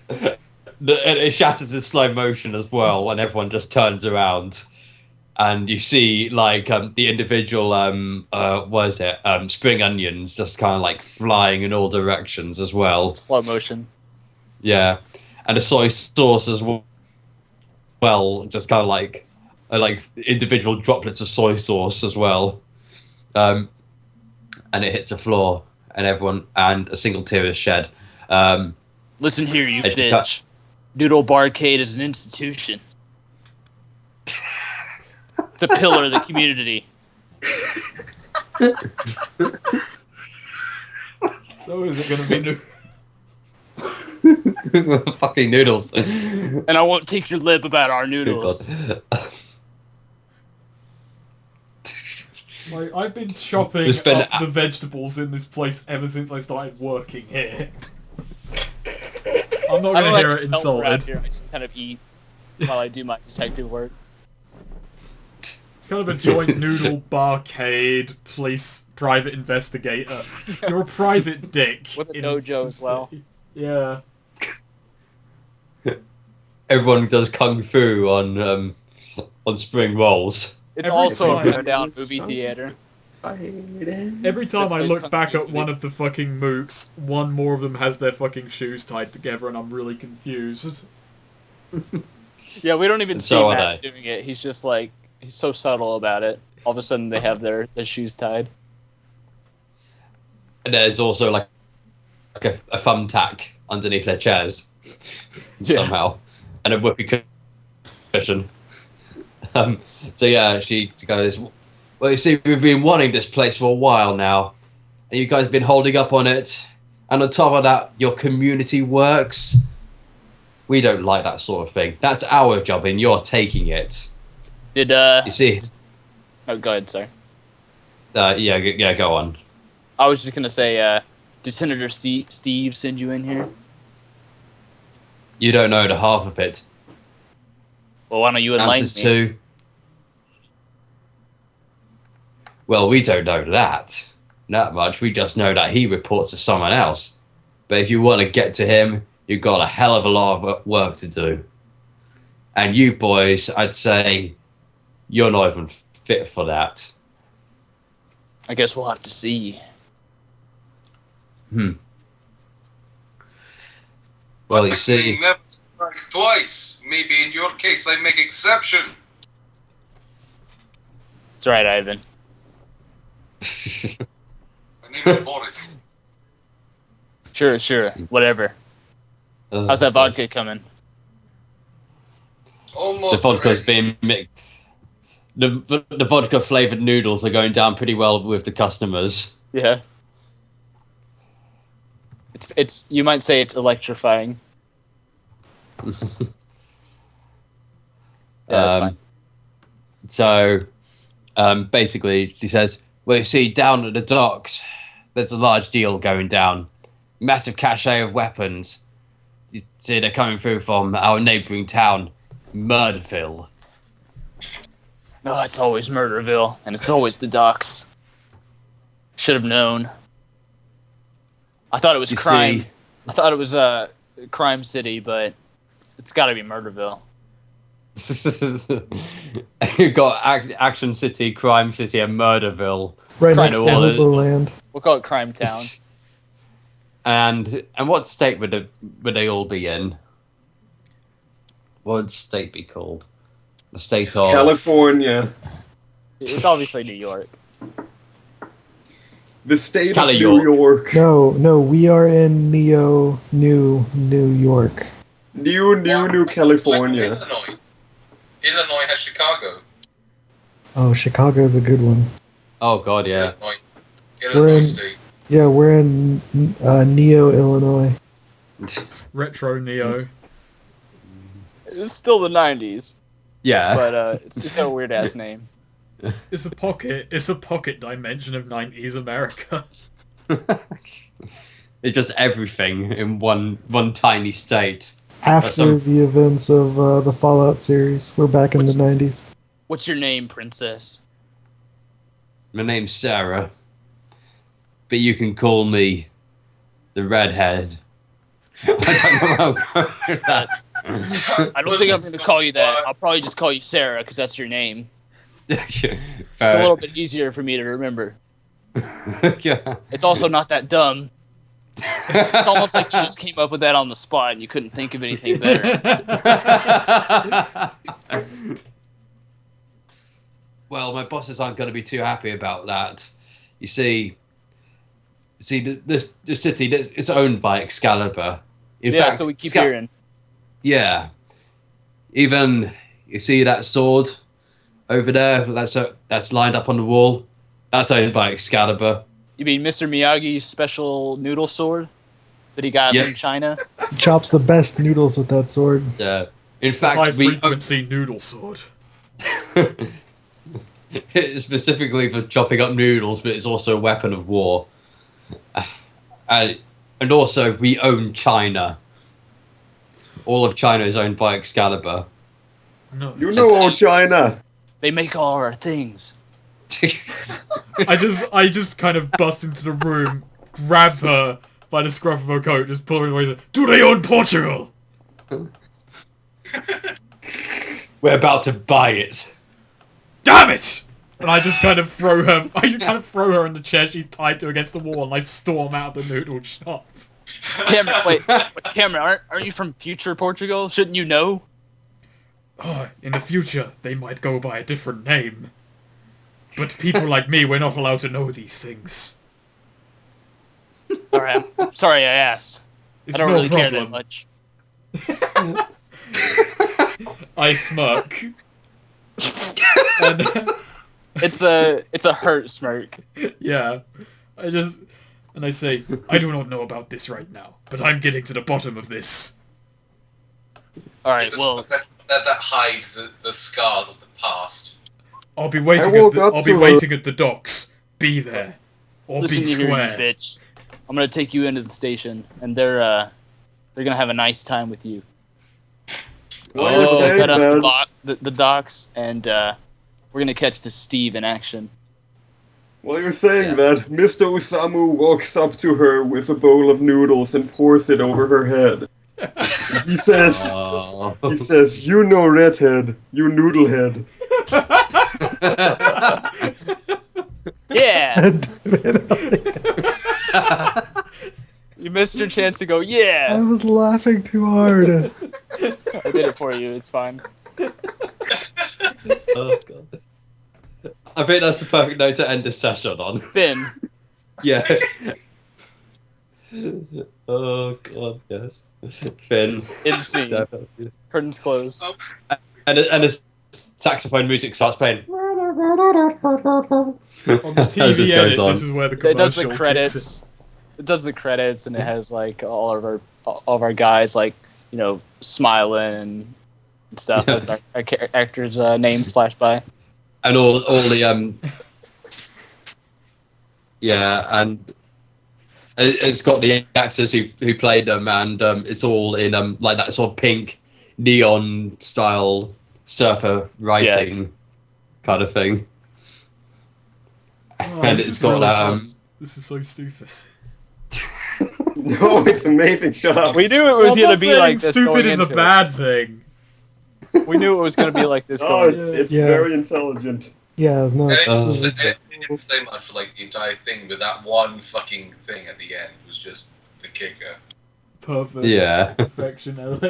of the It shatters in slow motion as well, and everyone just turns around. And you see, like, the individual, spring onions just kind of, like, flying in all directions as well. Slow motion. Yeah. And the soy sauce as well, just kind of like individual droplets of soy sauce as well. And it hits the floor, and a single tear is shed. Listen here, you bitch. Noodle Barcade is an institution. It's a pillar of the community. So is it going to be Fucking noodles. And I won't take your lip about our noodles. Like, I've been chopping up the vegetables in this place ever since I started working here. I'm not going to hear it insulted. Here. I just kind of eat while I do my detective work. It's kind of a joint noodle barcade police private investigator. You're a private dick. With a dojo as well. Yeah. Everyone does kung fu on spring rolls. It's Every also time. a run-down movie theater. Every time I look back at one of the fucking mooks, one more of them has their fucking shoes tied together and I'm really confused. Yeah, we don't even And see so are Matt doing it. He's just like, he's so subtle about it. All of a sudden they have their shoes tied. And there's also like a thumbtack underneath their chairs somehow, and a whoopee cushion. So yeah, she goes, well, you see, we've been wanting this place for a while now, and you guys have been holding up on it, and on top of that, your community works. We don't like that sort of thing. That's our job, and you're taking it. Did you see? Oh, go ahead, sorry. Yeah, go on. I was just gonna say, did Senator Steve send you in here? You don't know the half of it. Well, why don't you enlighten Answers me? to... Well, we don't know that much. We just know that he reports to someone else. But if you want to get to him, you've got a hell of a lot of work to do. And you boys, I'd say, you're not even fit for that. I guess we'll have to see. Well, you see... Twice. Maybe in your case I make exception. That's right, Ivan. My name is Boris. Sure. Whatever. How's that vodka coming? Almost The vodka's ready. being mixed. The vodka flavored noodles are going down pretty well with the customers. Yeah. It's you might say it's electrifying. Yeah, that's fine. So, basically, she says, "Well, you see, down at the docks, there's a large deal going down. Massive cache of weapons. You see, they're coming through from our neighbouring town, Murderville." Oh, it's always Murderville, and it's always the docks. Should have known. I thought it was You crime. see- I thought it was Crime City, but it's got to be Murderville. You've got Action City, Crime City, and Murderville. Right Trying next to to all- Noodleland. We'll call it Crime Town. And what state would they all be in? What would state be called? The state of California. It's obviously New York. The state Cali of New York. York. No, we are in New York. New California. Illinois. Illinois has Chicago. Oh, Chicago's a good one. Oh god, yeah. We're Illinois in- State. Yeah, we're in Neo, Illinois. Retro Neo. It's still the 90s, Yeah. but it's got a weird ass name. It's a pocket dimension of 90s America. It's just everything in one tiny state. After some- the events of the Fallout series, we're back in the 90s. What's your name, princess? My name's Sarah, but you can call me the Redhead. I don't know how to go with that. I don't think I'm going to call you that. I'll probably just call you Sarah, because that's your name. It's a Fair. little bit easier for me to remember. Yeah. It's also not that dumb. It's almost like you just came up with that on the spot and you couldn't think of anything better. Well, my bosses aren't going to be too happy about that. You see, the city it's owned by Excalibur. In Yeah, fact, so we keep hearing. Yeah. Even you see that sword over there that's lined up on the wall. That's owned by Excalibur. You mean Mr. Miyagi's special noodle sword that he got Yep. from China? He chops the best noodles with that sword. Yeah. In High fact, frequency noodle sword. it's specifically for chopping up noodles, but it's also a weapon of war. And also, we own China. All of China is owned by Excalibur. No. You know all China. They make all our things. I just kind of bust into the room, grab her by the scruff of her coat, just pull her away. Do they own Portugal? We're about to buy it. Damn it! And I just kind of throw her. I just kind of throw her in the chair she's tied to against the wall, and I storm out of the noodle shop. Cameron, wait, Cameron, aren't you from future Portugal? Shouldn't you know? Oh, in the future, they might go by a different name. But people like me, we're not allowed to know these things. Alright, I'm sorry I asked. It's I don't no really care problem. that much. I smirk. And, It's a hurt smirk. yeah, I say, I do not know about this right now, but I'm getting to the bottom of this. Alright, well, That hides the scars of the past. I'll be waiting. woke up I'll be to a- waiting at the docks. Be there, or listen be to here, you square. bitch. I'm gonna take you into the station, and they're gonna have a nice time with you. What We're you gonna say, head up man? the docks, and we're gonna catch the Steve in action. Well, you're saying Yeah. that Mr. Osamu walks up to her with a bowl of noodles and pours it over her head. He says, Oh. "You know, redhead, you noodlehead." Yeah, you missed your chance to go. I Yeah, was laughing too hard. I did it for you. It's fine. Oh god. I think that's the perfect note to end this session on. Finn. Yeah. Oh god, yes. Finn. In scene. Definitely. Curtains closed. And the saxophone music starts playing. On the As this TV goes edit, on. this is where the It commercial does the kicks in. credits. It does the credits, and it has like all of our guys like smiling and stuff Yeah. with our actors' names flash by. And all the yeah, and it's got the actors who played them, and it's all in like that sort of pink neon style surfer writing kind of thing. Oh, And this it's is got really that fun. This is so stupid. No, it's amazing. Shut up. We knew it was I'm gonna not be saying like this. stupid going is a into bad thing. it. We knew it was gonna be like this. Oh, Going. it's Yeah. very intelligent. Yeah, no, And it's it didn't say much for like the entire thing, but that one fucking thing at the end was just the kicker. Perfect. Yeah. Perfection, LA.